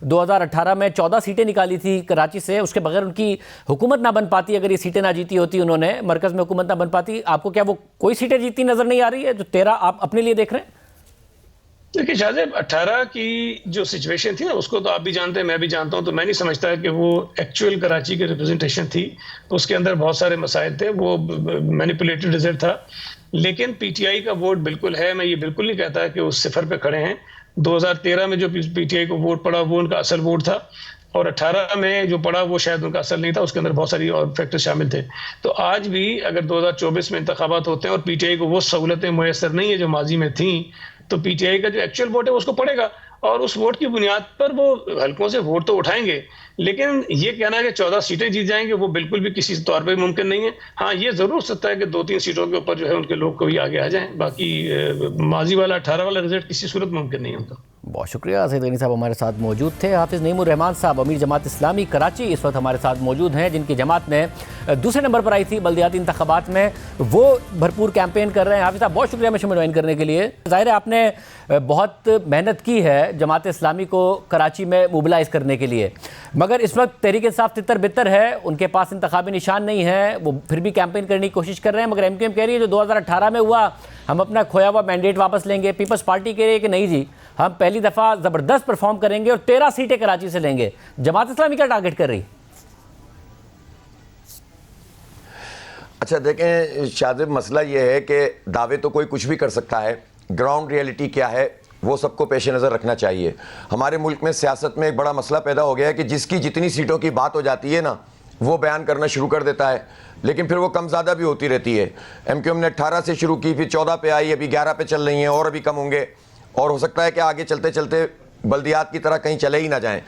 2018 में 14 सीटें निकाली थी कराची से, उसके बगैर उनकी हुकूमत ना बन पाती, अगर ये सीटें ना जीती होती उन्होंने, मरकज़ में हुकूमत ना बन पाती, आपको क्या वो कोई सीटें जीतती नज़र नहीं आ रही है जो 13 आप अपने लिए देख रहे हैं? देखिए शाहजेब, 18 की जो सिचुएशन थी ना उसको तो आप भी जानते हैं, मैं भी जानता हूं, तो मैं नहीं समझता कि वो एक्चुअल कराची की रिप्रेजेंटेशन थी। उसके अंदर बहुत सारे मसाइल थे, वो मैनिपुलेटेड रिजल्ट था, लेकिन पीटीआई का वोट बिल्कुल है। मैं ये बिल्कुल नहीं कहता कि वो सिफर पे खड़े हैं। 2013 में जो पीटीआई को वोट पड़ा वो उनका असल वोट था और 18 में जो पड़ा वो शायद उनका असल नहीं था, उसके अंदर बहुत सारी और फैक्टर शामिल थे। तो आज भी अगर 2024 में इंतखाबात होते हैं और पीटीआई को वो सहूलतें मुयसर नहीं है जो माजी में थी, तो पीटीआई का जो एक्चुअल वोट है उसको पड़ेगा और उस वोट की बुनियाद पर वो हल्कों से वोट तो उठाएंगे, लेकिन ये कहना कि 14 सीटें जीत जाएंगे वो बिल्कुल भी किसी तौर पे मुमकिन नहीं है। हाँ, ये जरूर हो सकता है कि 2-3 सीटों के ऊपर जो है उनके लोग कभी आगे आ जाएं, बाकी माजी वाला 18 वाला रिजल्ट किसी सूरत मुमकिन नहीं होता। बहुत शुक्रिया सईद गनी साहब हमारे साथ मौजूद थे। हाफिज़ नईमुर रहमान साहब अमीर जमात इस्लामी कराची इस वक्त हमारे साथ मौजूद हैं, जिनकी जमात में दूसरे नंबर पर आई थी बल्दियाती इंतखाबात में, वो भरपूर कैंपेन कर रहे हैं। हाफिज़ साहब बहुत शुक्रिया मुझे ज्वाइन करने के लिए। ज़ाहिर है आपने बहुत मेहनत की है जमात इस्लामी को कराची में मोबिलाइज़ करने के लिए, मगर इस वक्त तहरीक इंसाफ तितर बितर है, उनके पास इंतखाबी निशान नहीं है, वो फिर भी कैंपेन करने की कोशिश कर रहे हैं। मगर MQM कह रही है जो 2018 में हुआ हम अपना खोया हुआ मैंडेट वापस लेंगे। पीपल्स पार्टी कह रही है कि नहीं जी, हम पहली दफ़ा ज़बरदस्त परफॉर्म करेंगे और 13 सीटें कराची से लेंगे। जमात इस्लामी क्या टारगेट कर रही? अच्छा देखें शाजिब, मसला ये है कि दावे तो कोई कुछ भी कर सकता है, ग्राउंड रियलिटी क्या है वो सबको पेश नज़र रखना चाहिए। हमारे मुल्क में सियासत में एक बड़ा मसला पैदा हो गया है कि जिसकी जितनी सीटों की बात हो जाती है ना, वो बयान करना शुरू कर देता है, लेकिन फिर वो कम ज़्यादा भी होती रहती है। MQM ने 18 से शुरू की, फिर 14 पे आई, अभी 11 पे चल रही हैं और अभी कम होंगे, और हो सकता है कि आगे चलते चलते बल्दियात की तरह कहीं चले ही ना जाएं।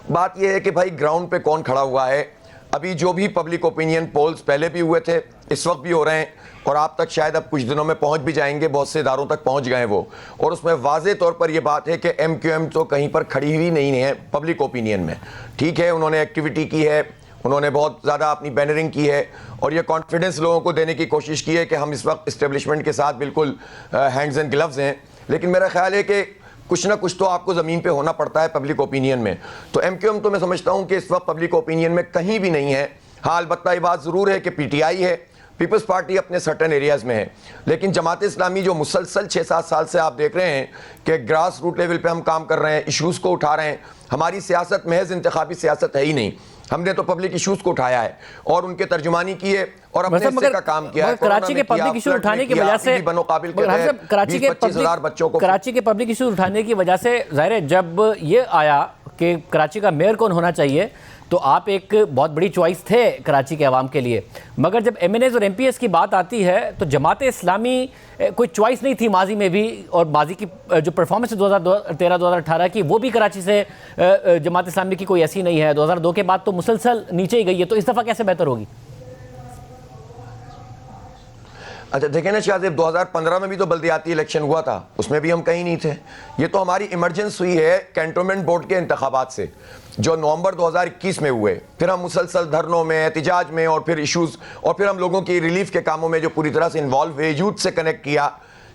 बात यह है कि भाई ग्राउंड पे कौन खड़ा हुआ है। अभी जो भी पब्लिक ओपिनियन पोल्स पहले भी हुए थे, इस वक्त भी हो रहे हैं, और आप तक शायद अब कुछ दिनों में पहुंच भी जाएंगे, बहुत से इदारों तक पहुंच गए वो, और उसमें वाज़े तौर पर यह बात है कि MQM तो कहीं पर खड़ी हुई नहीं है पब्लिक ओपिनियन में। ठीक है, उन्होंने एक्टिविटी की है, उन्होंने बहुत ज़्यादा अपनी बैनरिंग की है, और ये कॉन्फिडेंस लोगों को देने की कोशिश की है कि हम इस वक्त इस्टेब्लिशमेंट के साथ बिल्कुल हैंड्स एंड ग्लव्स हैं। लेकिन मेरा ख्याल है कि कुछ ना कुछ तो आपको ज़मीन पे होना पड़ता है पब्लिक ओपिनियन में। तो MQM तो मैं समझता हूँ कि इस वक्त पब्लिक ओपिनियन में कहीं भी नहीं है। हाँ, अलबत्ता ये बात ज़रूर है कि PTI है, पीपल्स पार्टी अपने सर्टन एरियाज़ में है, लेकिन जमात इस्लामी जो मुसलसल 6-7 साल से आप देख रहे हैं कि ग्रास रूट लेवल पे हम काम कर रहे हैं, इशूज़ को उठा रहे हैं। हमारी सियासत महज इंतखाबी सियासत है ही नहीं, हमने तो पब्लिक इशूज़ को उठाया है और उनके तर्जुमानी किए और अपने हिस्से का काम किया है। कराची के पब्लिक इशू उठाने की वजह से कराची के पब्लिक इशू उठाने की वजह से जाहिर है जब ये आया कि कराची का मेयर कौन होना चाहिए, तो आप एक बहुत बड़ी चॉइस थे कराची के अवाम के लिए। मगर जब MNAs और MPs की बात आती है तो जमात इस्लामी कोई चॉइस नहीं थी माजी में भी, और माजी की जो परफॉर्मेंस है 2013-2018 की, वो भी कराची से जमात इस्लामी की कोई ऐसी नहीं है। 2002 के बाद तो मुसलसल नीचे ही गई है, तो इस दफ़ा कैसे बेहतर होगी? अच्छा देखें ना शाजिब, 2015 में भी तो बल्दियाती इलेक्शन हुआ था, उसमें भी हम कहीं नहीं थे। ये तो हमारी इमरजेंस हुई है कैंटोनमेंट बोर्ड के इंतखाबात से, जो नवंबर 2021 में हुए। फिर हम मुसलसल धरनों में, एहतिजाज में, और फिर इशूज़, और फिर हम लोगों की रिलीफ के कामों में जो पूरी तरह से इन्वॉल्व हुए, यूथ से कनेक्ट किया,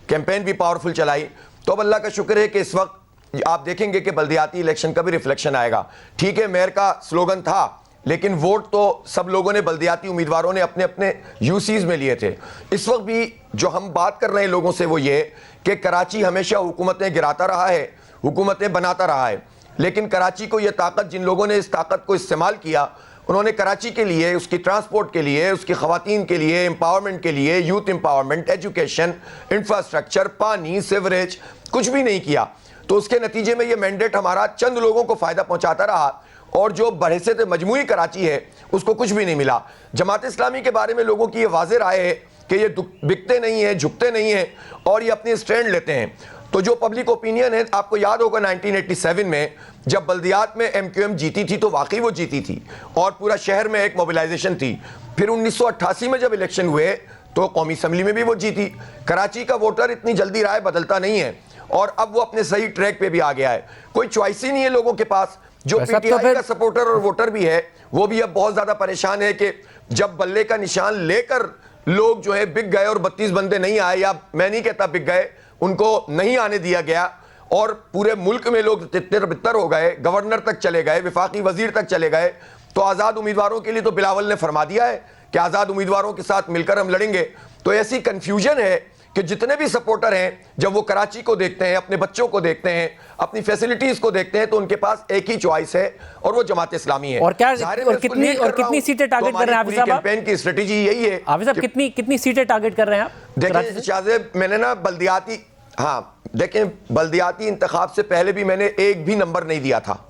कैंपेन भी पावरफुल चलाई। तो अब अल्लाह का शुक्र है कि इस वक्त आप देखेंगे कि बल्दियाती इलेक्शन का भी रिफ्लेक्शन आएगा। ठीक है, मेयर का स्लोगन था, लेकिन वोट तो सब लोगों ने, बल्दियाती उम्मीदवारों ने अपने अपने यूसीज में लिए थे। इस वक्त भी जो हम बात कर रहे हैं लोगों से वो ये कि कराची हमेशा हुकूमतें गिराता रहा है, हुकूमतें बनाता रहा है, लेकिन कराची को ये ताकत, जिन लोगों ने इस ताकत को इस्तेमाल किया, उन्होंने कराची के लिए, उसकी ट्रांसपोर्ट के लिए, उसकी ख़वातीन के लिए, एम्पावरमेंट के लिए, यूथ एम्पावरमेंट, एजुकेशन, इंफ्रास्ट्रक्चर, पानी, सीवरेज, कुछ भी नहीं किया। तो उसके नतीजे में ये मैंडेट हमारा चंद लोगों को फ़ायदा पहुँचाता रहा, और जो बहैसियत मजमूई कराची है उसको कुछ भी नहीं मिला। जमात इस्लामी के बारे में लोगों की ये वाज़ेह राय है कि ये बिकते नहीं हैं, झुकते नहीं हैं, और ये अपनी स्टैंड लेते हैं। तो जो पब्लिक ओपिनियन है, आपको याद होगा 1987 में जब बल्दियात में MQM जीती थी तो वाकई वो जीती थी और पूरा शहर में एक मोबिलाइजेशन थी। फिर 1988 में जब इलेक्शन हुए तो कौमी असम्बली में भी वो जीती। कराची का वोटर इतनी जल्दी राय बदलता नहीं है, और अब वो अपने सही ट्रैक पे भी आ गया है। कोई चॉइस ही नहीं है लोगों के पास। जो PTI का सपोर्टर और वोटर भी है, वो भी अब बहुत ज्यादा परेशान है कि जब बल्ले का निशान लेकर लोग जो है बिक गए और 32 बंदे नहीं आए, या मैं नहीं कहता बिक गए, उनको नहीं आने दिया गया, और पूरे मुल्क में लोग तितर बितर हो गए, गवर्नर तक चले गए, विफाकी वजीर तक चले गए। तो आज़ाद उम्मीदवारों के लिए तो बिलावल ने फरमा दिया है कि आज़ाद उम्मीदवारों के साथ मिलकर हम लड़ेंगे। तो ऐसी कन्फ्यूजन है कि जितने भी सपोर्टर हैं, जब वो कराची को देखते हैं, अपने बच्चों को देखते हैं, अपनी फैसिलिटीज को देखते हैं, तो उनके पास एक ही चॉइस है, और वो जमात इस्लामी है। और क्या कितनी सीटें टारगेट कर रहे हैं हाफिज़ साहब? कैंपेन की स्ट्रेटजी यही है। हाफिज़ साहब कितनी सीटें टारगेट कर रहे हैं आप? देखिए शाज़ेब, मैंने ना बल्दियाती, हाँ देखें, बल्दियाती इंतखाब से पहले भी मैंने एक भी नंबर नहीं दिया था,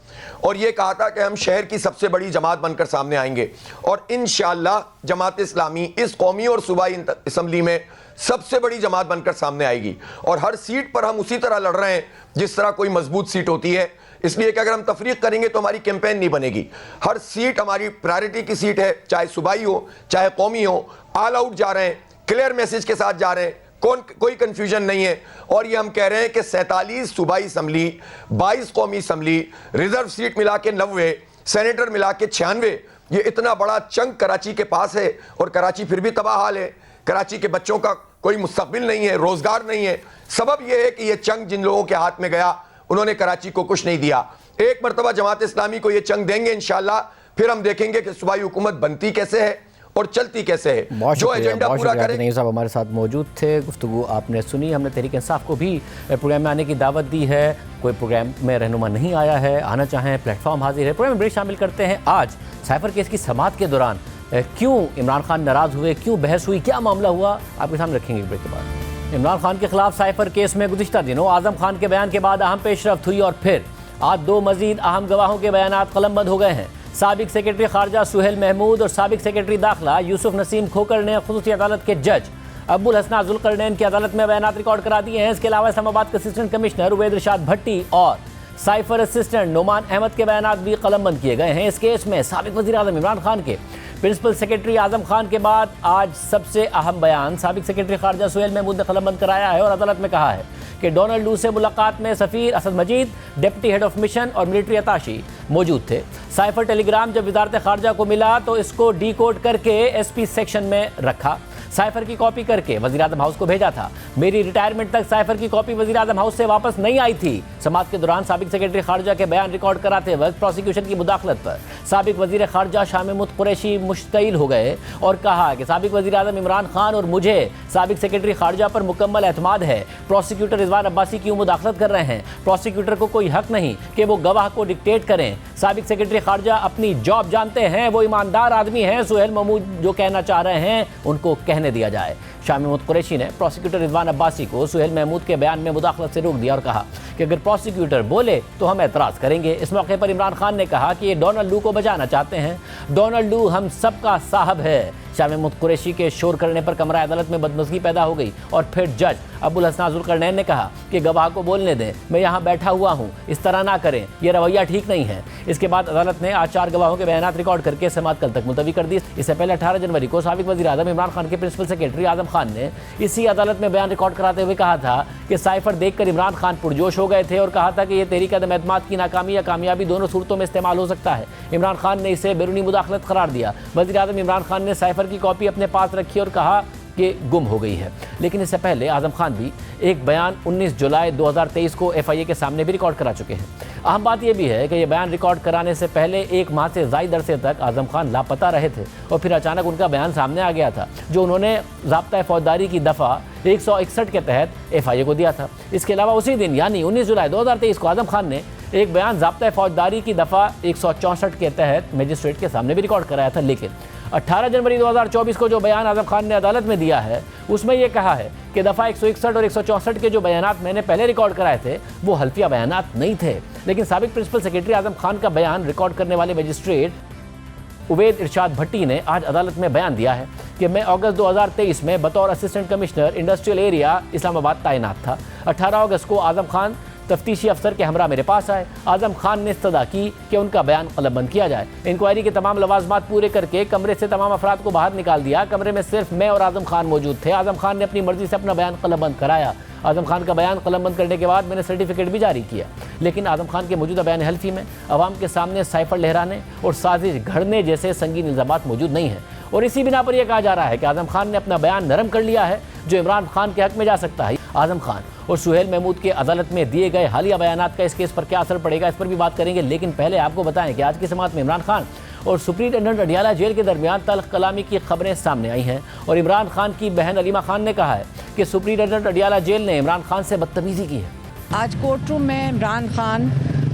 और ये कहा था कि हम शहर की सबसे बड़ी जमात बनकर सामने आएंगे, और इंशाअल्लाह जमात इस्लामी इस कौमी और सूबाई असम्बली में सबसे बड़ी जमात बनकर सामने आएगी। और हर सीट पर हम उसी तरह लड़ रहे हैं जिस तरह कोई मजबूत सीट होती है, इसलिए कि अगर हम तफरीक करेंगे तो हमारी कैंपेन नहीं बनेगी। हर सीट हमारी प्रायोरिटी की सीट है, चाहे सूबाई हो चाहे कौमी हो। ऑल आउट जा रहे हैं, क्लियर मैसेज के साथ जा रहे हैं, कोई कंफ्यूजन नहीं है। और ये हम कह रहे हैं कि 47 सूबाई असम्बली, 22 कौमी असम्बली, रिजर्व सीट मिला के 90, सेनेटर मिला के 96, ये इतना बड़ा चंक कराची के पास है और कराची फिर भी तबाह हाल है। कराची के बच्चों का कोई मुस्तकबिल नहीं है, रोजगार नहीं है। सबब यह है कि यह चंक जिन लोगों के हाथ में गया उन्होंने कराची को कुछ नहीं दिया। एक मरतबा जमात इस्लामी को यह चंक देंगे इंशाअल्लाह, फिर हम देखेंगे कि सूबाई हुकूमत बनती कैसे है और चलती कैसे है। जो एजेंडा पूरा करे। नहीं साहब हमारे साथ मौजूद थे, गुफ्तगू आपने सुनी। हमने तहरीक इंसाफ को भी प्रोग्राम में आने की दावत दी है। कोई प्रोग्राम में रहनुमा नहीं आया है, आना चाहें प्लेटफॉर्म हाजिर है। प्रोग्राम में ब्रेक शामिल करते हैं। आज साइफर केस की समाअत के दौरान क्यों इमरान खान नाराज़ हुए, क्यों बहस हुई, क्या मामला हुआ, आपके सामने रखेंगे ब्रेक के बाद। इमरान खान के खिलाफ साइफर केस में गुज़िश्ता दिनों आज़म खान के बयान के बाद अहम पेशरफ्त हुई और फिर आज 2 मजीद अहम गवाहों के बयान कलमबंद हो गए हैं। साबिक सेक्रेटरी खारजा सुहेल महमूद और साबिक सेक्रेटरी दाखिला यूसुफ नसीम खोकर ने खुसूसी अदालत के जज अब्बुल हसना जुल्करनैन की अदालत में बयान रिकॉर्ड करा दिए हैं। इसके अलावा इस्लामाबाद के असिस्टेंट कमिश्नर उवैद इरशाद भट्टी और साइफर असिस्टेंट नोमान अहमद के बयान भी कलमबंद किए गए हैं। इस केस में साबिक वज़ीर आज़म इमरान खान के प्रिंसिपल सेक्रेटरी आज़म खान के बाद आज सबसे अहम बयान साबिक सेक्रेटरी खारजा सुहेल महमूद ने कलमबंद कराया है और अदालत में कहा है कि डोनाल्ड लू से मुलाकात में सफ़ीर असद मजीद, डिप्टी हेड ऑफ मिशन और मिलिट्री अताशी मौजूद थे। साइफर टेलीग्राम जब वजारत खारजा को मिला तो इसको डीकोड करके एसपी सेक्शन में रखा, साइफर की कॉपी करके वज़ीर आज़म हाउस को भेजा था। मेरी रिटायरमेंट तक साइफर की कॉपी वज़ीर आज़म हाउस से वापस नहीं आई थी। समाअत के दौरान साबिक सेक्रेटरी खारजा के बयान रिकॉर्ड कराते वक्त प्रोसिक्यूशन की मुदाखलत पर साबिक वज़ीर खारजा शाह महमूद कुरैशी मुश्तइल हो गए और कहा कि साबिक वज़ीर आज़म इमरान खान और मुझे साबिक सेक्रेटरी खारजा पर मुकम्मल एतमाद है। प्रोसिक्यूटर रिजवान अब्बासी क्यों मुदाखलत कर रहे हैं? प्रोसिक्यूटर को कोई हक नहीं कि वो गवाह को डिक्टेट करें। साबिक सेक्रेटरी खारजा अपनी जॉब जानते हैं, वो ईमानदार आदमी हैं। सुहेल महमूद जो कहना चाह रहे हैं उनको कहने दिया जाए। शाह महमूद कुरैशी ने प्रोसिक्यूटर रिजवान अब्बासी को सुहेल महमूद के बयान में मुदाखलत से रोक दिया और कहा कि अगर प्रोसिक्यूटर बोले तो हम एतराज़ करेंगे। इस मौके पर इमरान खान ने कहा कि ये डोनाल्ड लू को बचाना चाहते हैं। डोनाल्ड लू हम सबका साहब है। शाह महमूद कुरैशी के शोर करने पर कमरा अदालत में बदमज़गी पैदा हो गई और फिर जज अब्बुल हसन जुल्करनैन ने कहा कि गवाह को बोलने दें, मैं यहाँ बैठा हुआ हूँ, इस तरह ना करें, यह रवैया ठीक नहीं है। इसके बाद अदालत ने आज 4 गवाहों के बयान रिकॉर्ड करके समाअत कल तक मुलतवी कर दी। इससे पहले 18 जनवरी को साबिक वज़ीर आज़म इमरान खान के प्रिंसिपल सेक्रेटरी आज़म खान ने इसी अदालत में बयान रिकॉर्ड कराते हुए कहा था कि साइफर देखकर इमरान खान पुरजोश हो गए थे और कहा था कि यह तहरीक अदम एतमाद की नाकामी या कामयाबी दोनों सूरतों में इस्तेमाल हो सकता है। इमरान खान ने इसे बैरूनी मुदाखलत करार दिया। वज़ीर आज़म इमरान खान ने साइफर की कॉपी अपने पास रखी और कहा कि गुम हो गई है। लेकिन इससे पहले आज़म खान भी एक बयान 19 जुलाई 2023 को FIA के सामने भी रिकॉर्ड करा चुके हैं। अहम बात यह भी है कि यह बयान रिकॉर्ड कराने से पहले 1 माह से ज़ायद अरसे तक आज़म खान लापता रहे थे और फिर अचानक उनका बयान सामने आ गया था जो उन्होंने ज़ाब्ता फौजदारी की दफ़ा 161 के तहत FIA को दिया था। इसके अलावा उसी दिन यानी 19 जुलाई 2023 को आज़म खान ने एक बयान ज़ाब्ता फौजदारी की दफ़ा 164 के तहत मजिस्ट्रेट के सामने भी रिकॉर्ड कराया था। लेकिन 18 जनवरी 2024 को जो बयान आज़म खान ने अदालत में दिया है उसमें यह कहा है कि दफ़ा 161 और 164 के जो बयानात मैंने पहले रिकॉर्ड कराए थे वो हल्फिया बयानात नहीं थे। लेकिन साबिक प्रिंसिपल सेक्रेटरी आज़म खान का बयान रिकॉर्ड करने वाले मजिस्ट्रेट उवैद इरशाद भट्टी ने आज अदालत में बयान दिया है कि मैं अगस्त 2023 में बतौर assistant commissioner industrial area Islamabad तैनात था। 18 अगस्त को आज़म खान तफ्तीशी अफसर के हमरा मेरे पास आए। आज़म खान ने इस्तदा की कि उनका बयान कलमबंद किया जाए। इंक्वायरी के तमाम लवाजमात पूरे करके कमरे से तमाम अफराद को बाहर निकाल दिया। कमरे में सिर्फ मैं और आज़म खान मौजूद थे। आज़म खान ने अपनी मर्जी से अपना बयान कलमबंद कराया। आज़म खान का बयान कलमबंद करने के बाद मैंने सर्टिफिकेट भी जारी किया। लेकिन आज़म खान के मौजूदा बयान हल्फी में अवाम के सामने साइफर लहराने और साजिश घड़ने जैसे संगीन इल्ज़ामात मौजूद नहीं हैं और इसी बिना पर यह कहा जा रहा है कि आज़म खान ने अपना बयान नरम कर लिया है जो इमरान खान के हक में जा सकता है। आज़म खान और सुहेल महमूद के अदालत में दिए गए हालिया बयानात का इस केस पर क्या असर पड़ेगा, इस पर भी बात करेंगे। लेकिन पहले आपको बताएं कि आज की समाअत में इमरान खान और सुप्रिंटेंडेंट अडियाला जेल के दरमियान तल्ख कलामी की खबरें सामने आई हैं और इमरान खान की बहन अलीमा खान ने कहा है कि सुप्रिंटेंडेंट अडियाला जेल ने इमरान खान से बदतमीजी की है। आज कोर्ट रूम में इमरान खान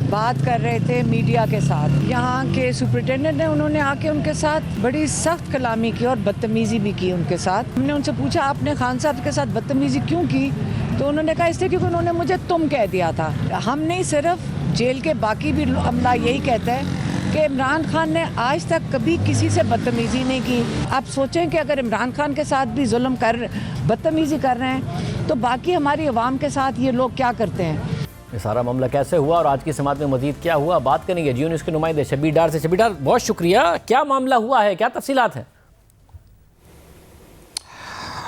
बात कर रहे थे मीडिया के साथ। यहाँ के सुप्रिंटेंडेंट ने उन्होंने आके उनके साथ बड़ी सख्त कलामी की और बदतमीजी भी की उनके साथ। हमने उनसे पूछा आपने खान साहब के साथ बदतमीजी क्यों की, तो उन्होंने कहा इसलिए क्योंकि उन्होंने मुझे तुम कह दिया था। हम नहीं, सिर्फ जेल के बाकी भी अमला यही कहते हैं कि इमरान खान ने आज तक कभी किसी से बदतमीजी नहीं की। आप सोचें कि अगर इमरान खान के साथ भी जुल्म कर बदतमीजी कर रहे हैं तो बाकी हमारी अवाम के साथ ये लोग क्या करते हैं। ये सारा मामला कैसे हुआ और आज की समाअत में मजीद क्या हुआ, बात करेंगे जियो न्यूज़ के नुमाइंदे शबीर डार से। शबीर डार, बहुत शुक्रिया। क्या मामला हुआ है, क्या तफसीलात हैं?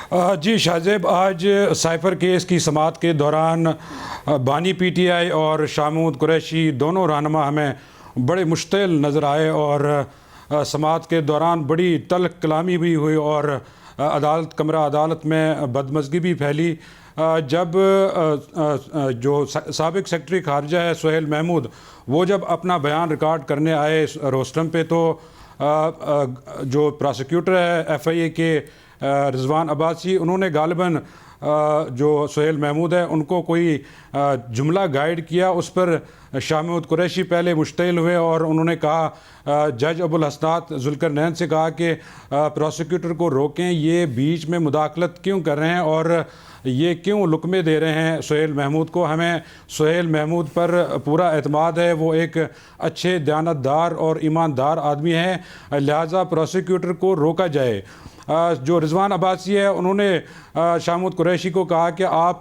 जी शाहजेब, आज साइफर केस की समाअत के दौरान बानी पीटीआई और शाह महमूद कुरैशी दोनों रहनुमा हमें बड़े मुश्तिल नज़र आए और समाअत के दौरान बड़ी तल्ख कलामी भी हुई और कमरा अदालत में बदमज़गी भी फैली। जब जो साबिक सेक्रेटरी खारजा है सुहेल महमूद, वो जब अपना बयान रिकॉर्ड करने आए रोस्टम पे, तो जो प्रोसिक्यूटर है FIA के रिजवान अब्बासी, उन्होंने गालिबन जो सुहेल महमूद है उनको कोई जुमला गाइड किया। उस पर शाह महमूद कुरैशी पहले मुश्तिल हुए और उन्होंने कहा, जज अबुल हसनात जुल्करनैन से कहा कि प्रोसिक्यूटर को रोकें, ये बीच में मुदाखलत क्यों कर रहे हैं और ये क्यों लुकमे दे रहे हैं सुहेल महमूद को। हमें सुहेल महमूद पर पूरा एतमाद है, वो एक अच्छे दयानतदार और ईमानदार आदमी है, लिहाजा प्रोसिक्यूटर को रोका जाए। जो रिजवान अब्बासी है उन्होंने शाह महमूद कुरैशी को कहा कि आप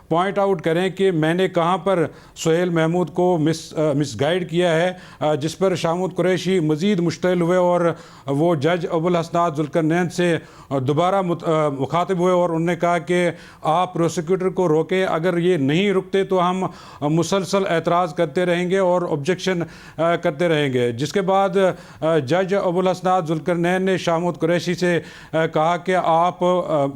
पॉइंट आउट करें कि मैंने कहाँ पर सुहेल महमूद को मिसगाइड किया है, जिस पर शाह महमूद कुरैशी मज़ीद मुश्तिल हुए और वो जज अबुल हसनात जुल्करनैन से दोबारा मुखातिब हुए और उन्होंने कहा कि आप प्रोसिक्यूटर को रोकें, अगर ये नहीं रुकते तो हम मुसलसल एतराज़ करते रहेंगे और ऑब्जेक्शन करते रहेंगे। जिसके बाद जज अबुल हसनात जुल्करनैन ने शाह महमूद कुरैशी से कहा कि आप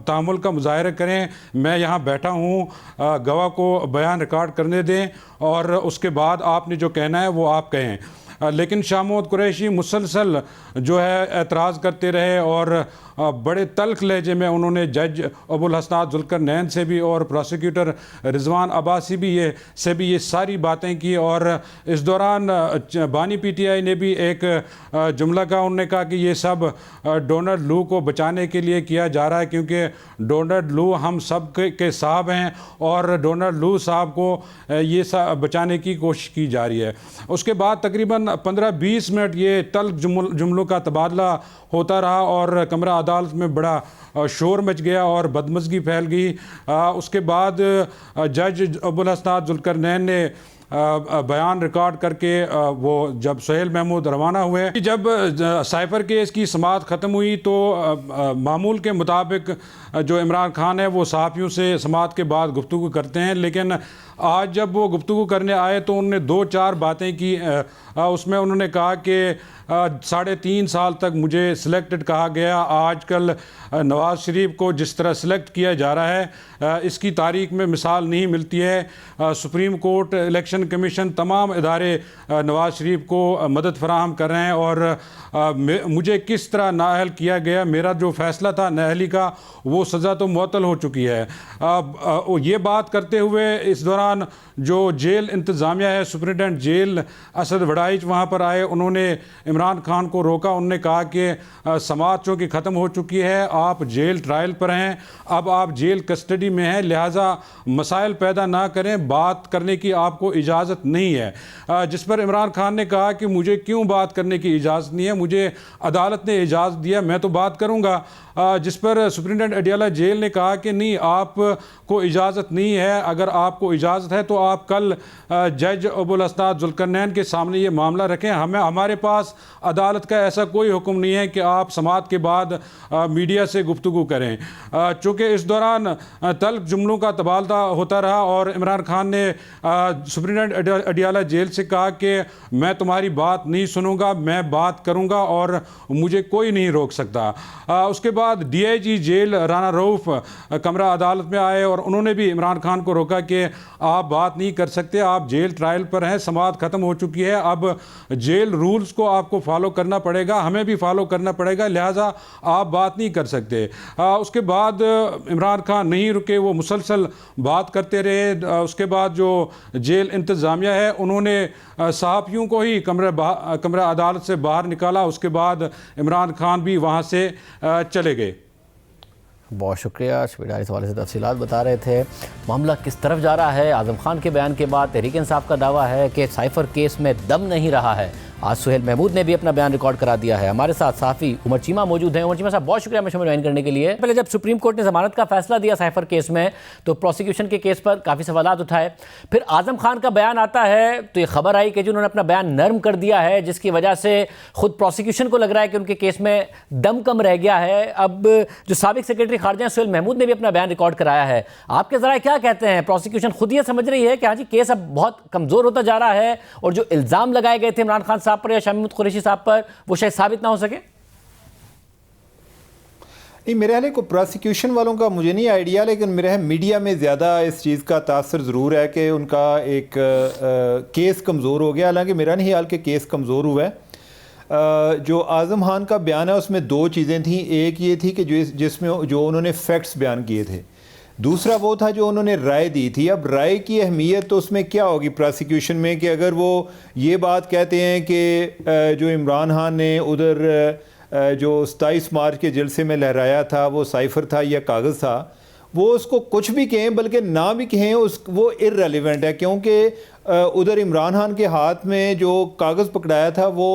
तामुल का मुजाहिरा करें, मैं यहाँ बैठा हूँ, गवाह को बयान रिकॉर्ड करने दें और उसके बाद आपने जो कहना है वो आप कहें। लेकिन शाह महमूद कुरैशी मुसलसल जो है एतराज़ करते रहे और बड़े तल्ख लहजे में उन्होंने जज अबुल हसनात जुल्करनैन से भी और प्रोसिक्यूटर रिजवान अब्बासी भी ये सारी बातें की। और इस दौरान बानी PTI ने भी एक जुमला कहा, उन्होंने कहा कि ये सब डोनाल्ड लू को बचाने के लिए किया जा रहा है, क्योंकि डोनाल्ड लू हम सब के साहब हैं और डोनाल्ड लू साहब को ये बचाने की कोशिश की जा रही है। उसके बाद तकरीबन 15-20 मिनट ये तल्ख जुमलों का तबादला होता रहा और कमरा अदालत में बड़ा शोर मच गया और बदमज़गी फैल गई। उसके बाद जज अबुल हसनात जुल्करनैन ने बयान रिकॉर्ड करके वो जब सुहेल महमूद रवाना हुए, जब साइफर केस की समाअत ख़त्म हुई तो मामूल के मुताबिक जो इमरान खान है वो सहाफ़ियों से समाअत के बाद गुफ्तगू करते हैं, लेकिन आज जब वो गुफ्तगू करने आए तो उन्होंने 2-4 बातें की। उसमें उन्होंने कहा कि 3.5 साल तक मुझे सिलेक्टेड कहा गया, आजकल नवाज़ शरीफ को जिस तरह सिलेक्ट किया जा रहा है इसकी तारीख़ में मिसाल नहीं मिलती है। सुप्रीम कोर्ट, इलेक्शन कमीशन, तमाम इदारे नवाज़ शरीफ को मदद फराहम कर रहे हैं और मुझे किस तरह नाअहल किया गया, मेरा जो फ़ैसला था नाअहली का वो सज़ा तो मुअत्तल हो चुकी है। ये बात करते हुए इस दौरान जो जेल इंतज़ामिया है, सुप्रिटेंडेंट जेल असद वड़ाइच वहाँ पर आए, उन्होंने इमरान खान को रोका। उन्होंने कहा कि समाअत चूँकि ख़त्म हो चुकी है, आप जेल ट्रायल पर हैं, अब आप जेल कस्टडी में हैं, लिहाजा मसाइल पैदा ना करें, बात करने की आपको इजाज़त नहीं है। जिस पर इमरान खान ने कहा कि मुझे क्यों बात करने की इजाज़त नहीं है, मुझे अदालत ने इजाज़त दिया, मैं तो बात करूँगा। जिस पर सुप्रिटेंडेंट अडियाला जेल ने कहा कि नहीं, आपको इजाज़त नहीं है, अगर आपको इजाज़त है तो आप कल जज अबुल हसनात जुल्करनैन के सामने ये मामला रखें, हमारे पास अदालत का ऐसा कोई हुक्म नहीं है कि आप समाअत के बाद मीडिया से गुफ्तगू करें। चूँकि इस दौरान तल्ख जुमलों का तबादला होता रहा और इमरान खान ने सुप्रिटेंडेंट अडियाला जेल से कहा कि मैं तुम्हारी बात नहीं सुनूंगा, मैं बात करूंगा और मुझे कोई नहीं रोक सकता। उसके बाद DIG जेल राना रऊफ कमरा अदालत में आए और उन्होंने भी इमरान खान को रोका कि आप बात नहीं कर सकते, आप जेल ट्रायल पर हैं, समाअत ख़त्म हो चुकी है, अब जेल रूल्स को आपको फॉलो करना पड़ेगा, हमें भी फॉलो करना पड़ेगा, लिहाजा आप बात नहीं कर सकते। उसके बाद इमरान खान नहीं रुके, वो मुसलसल बात करते रहे। उसके बाद जो जेल इंतज़ामिया है उन्होंने सहाफ़ियों को ही कमरा अदालत से बाहर निकाला। उसके बाद इमरान खान भी वहाँ से चले गए। बहुत शुक्रिया शबीर, इस हवाले से तफसीलात बता रहे थे। मामला किस तरफ जा रहा है, आज़म खान के बयान के बाद तहरीक इंसाफ का दावा है कि साइफर केस में दम नहीं रहा है। आज सुहेल महमूद ने भी अपना बयान रिकॉर्ड करा दिया है। हमारे साथ सहाफ़ी उमर चीमा मौजूद हैं। उमर चीमा साहब, बहुत शुक्रिया हमें ज्वाइन करने के लिए। पहले जब सुप्रीम कोर्ट ने ज़मानत का फैसला दिया साइफर केस में, तो प्रोसिक्यूशन के केस पर काफ़ी सवालात उठाए। फिर आज़म खान का बयान आता है तो ये खबर आई कि उन्होंने अपना बयान नर्म कर दिया है, जिसकी वजह से खुद प्रोसिक्यूशन को लग रहा है कि उनके केस में दम कम रह गया है। अब जो साबिक सेक्रेटरी खारजा सुहेल महमूद ने भी अपना बयान रिकॉर्ड कराया है। आपके ज़रा क्या कहते हैं, प्रोसिक्यूशन खुद ये समझ रही है कि हाँ जी केस अब बहुत कमज़ोर होता जा रहा है और जो इल्ज़ाम लगाए गए थे इमरान खान साहब पर या शामीम कुरैशी साहब पर वो शायद साबित ना हो सके? नहीं, मेरे ख्याल को प्रोसिक्यूशन वालों का मुझे नहीं आइडिया, लेकिन मेरे ख्याल मीडिया में ज़्यादा इस चीज़ का तासर ज़रूर है कि उनका एक केस कमज़ोर हो गया। हालांकि मेरा नहीं ख्याल कि केस कमज़ोर हुआ है। जो आज़म खान का बयान है उसमें दो चीज़ें थी। एक ये थी कि जिसमें जो उन्होंने फैक्ट्स बयान किए थे, दूसरा वो था जो उन्होंने राय दी थी। अब राय की अहमियत तो उसमें क्या होगी प्रोसिक्यूशन में, कि अगर वो ये बात कहते हैं कि जो इमरान खान ने उधर जो 27 मार्च के जलसे में लहराया था वो साइफ़र था या कागज़ था, वो उसको कुछ भी कहें बल्कि ना भी कहें वो इररेलेवेंट है, क्योंकि उधर इमरान खान के हाथ में जो कागज़ पकड़ाया था वो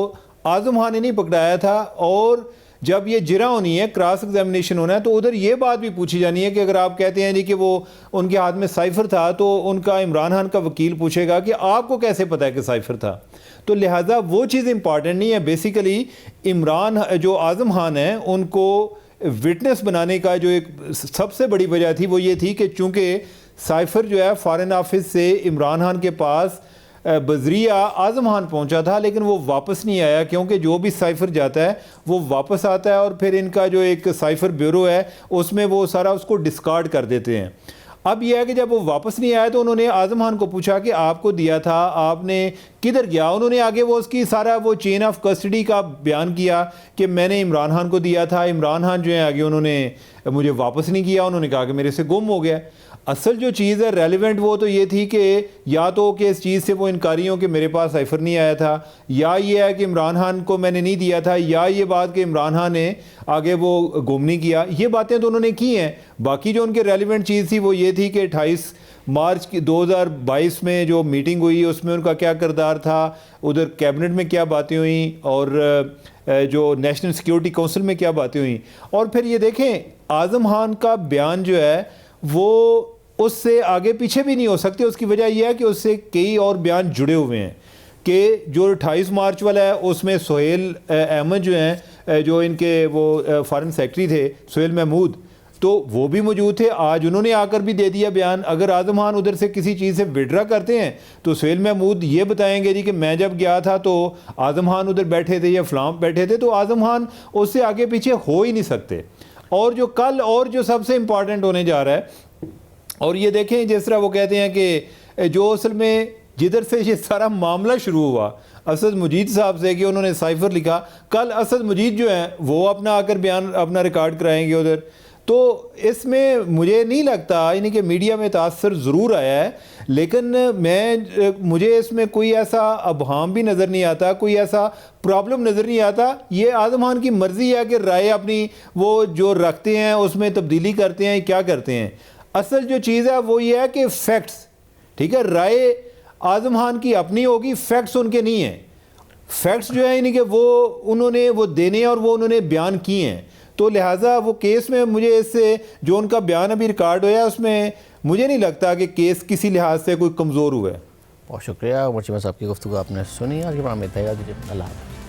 आज़म खान ने नहीं पकड़ाया था। और जब ये जिरा होनी है, क्रॉस एग्जामिनेशन होना है, तो उधर ये बात भी पूछी जानी है कि अगर आप कहते हैं जी कि वो उनके हाथ में साइफ़र था, तो उनका इमरान खान का वकील पूछेगा कि आपको कैसे पता है कि साइफ़र था। तो लिहाजा वो चीज़ इंपॉर्टेंट नहीं है। बेसिकली इमरान जो आज़म खान है उनको विटनेस बनाने का जो एक सबसे बड़ी वजह थी वो ये थी कि चूँकि साइफ़र जो है फ़ॉरेन ऑफिस से इमरान खान के पास बजरिया आज़म खान पहुंचा था, लेकिन वो वापस नहीं आया, क्योंकि जो भी साइफ़र जाता है वो वापस आता है और फिर इनका जो एक साइफ़र ब्यूरो है उसमें वो सारा उसको डिस्कार्ड कर देते हैं। अब यह है कि जब वो वापस नहीं आया तो उन्होंने आज़म खान को पूछा कि आपको दिया था, आपने किधर गया। उन्होंने आगे वो उसकी सारा वो चेन ऑफ कस्टडी का बयान किया कि मैंने इमरान खान को दिया था, इमरान खान जो है आगे उन्होंने मुझे वापस नहीं किया, उन्होंने कहा कि मेरे से गुम हो गया। असल जो चीज़ है रेलिवेंट वो तो ये थी कि या तो कि इस चीज़ से वो इनकारी हो कि मेरे पास साइफ़र नहीं आया था, या ये है कि इमरान खान को मैंने नहीं दिया था, या ये बात कि इमरान खान ने आगे वो गुम नहीं किया। ये बातें तो उन्होंने की हैं। बाकी जो उनकी रेलिवेंट चीज़ थी वो ये थी कि 28 मार्च की 2022 में जो मीटिंग हुई उसमें उनका क्या किरदार था, उधर कैबिनेट में क्या बातें हुई और जो नेशनल सिक्योरिटी काउंसिल में क्या बातें हुई। और फिर ये देखें आज़म खान का बयान जो है वो उससे आगे पीछे भी नहीं हो सकते। उसकी वजह यह है कि उससे कई और बयान जुड़े हुए हैं कि जो 28 मार्च वाला है उसमें सुहेल अहमद जो हैं, जो इनके वो फॉरेन सेक्रेटरी थे सुहेल महमूद, तो वो भी मौजूद थे। आज उन्होंने आकर भी दे दिया बयान। अगर आज़म खान उधर से किसी चीज़ से विड्रा करते हैं तो सुहेल महमूद ये बताएंगे जी कि मैं जब गया था तो आज़म खान उधर बैठे थे या फलाम बैठे थे, तो आज़म खान उससे आगे पीछे हो ही नहीं सकते। और जो कल और जो सबसे इम्पॉर्टेंट होने जा रहा है, और ये देखें जिस तरह वो कहते हैं कि जो असल में जिधर से ये सारा मामला शुरू हुआ असद मजीद साहब से कि उन्होंने साइफ़र लिखा, कल असद मजीद जो हैं वो अपना आकर बयान अपना रिकॉर्ड कराएंगे उधर। तो इसमें मुझे नहीं लगता, यानी कि मीडिया में तासर ज़रूर आया है, लेकिन मुझे इसमें कोई ऐसा अबहाम भी नज़र नहीं आता, कोई ऐसा प्रॉब्लम नज़र नहीं आता। ये आज़म खान की मर्ज़ी है कि राय अपनी वो जो रखते हैं उसमें तब्दीली करते हैं, क्या करते हैं। असल जो चीज़ है वो ये है कि फैक्ट्स, ठीक है, राय आज़म खान की अपनी होगी, फैक्ट्स उनके नहीं हैं। फैक्ट्स जो है यानी कि वो उन्होंने वो देने और वो उन्होंने बयान किए हैं। तो लिहाजा वो केस में मुझे इससे जो उनका बयान अभी रिकॉर्ड हुआ उसमें मुझे नहीं लगता कि केस किसी लिहाज से कोई कमज़ोर हुआ है। बहुत शुक्रिया उमर चीमा साहब की गुफ्तगू आपने सुनी। आज के प्रोग्राम में इतना ही। अल्लाह हाफ़िज़।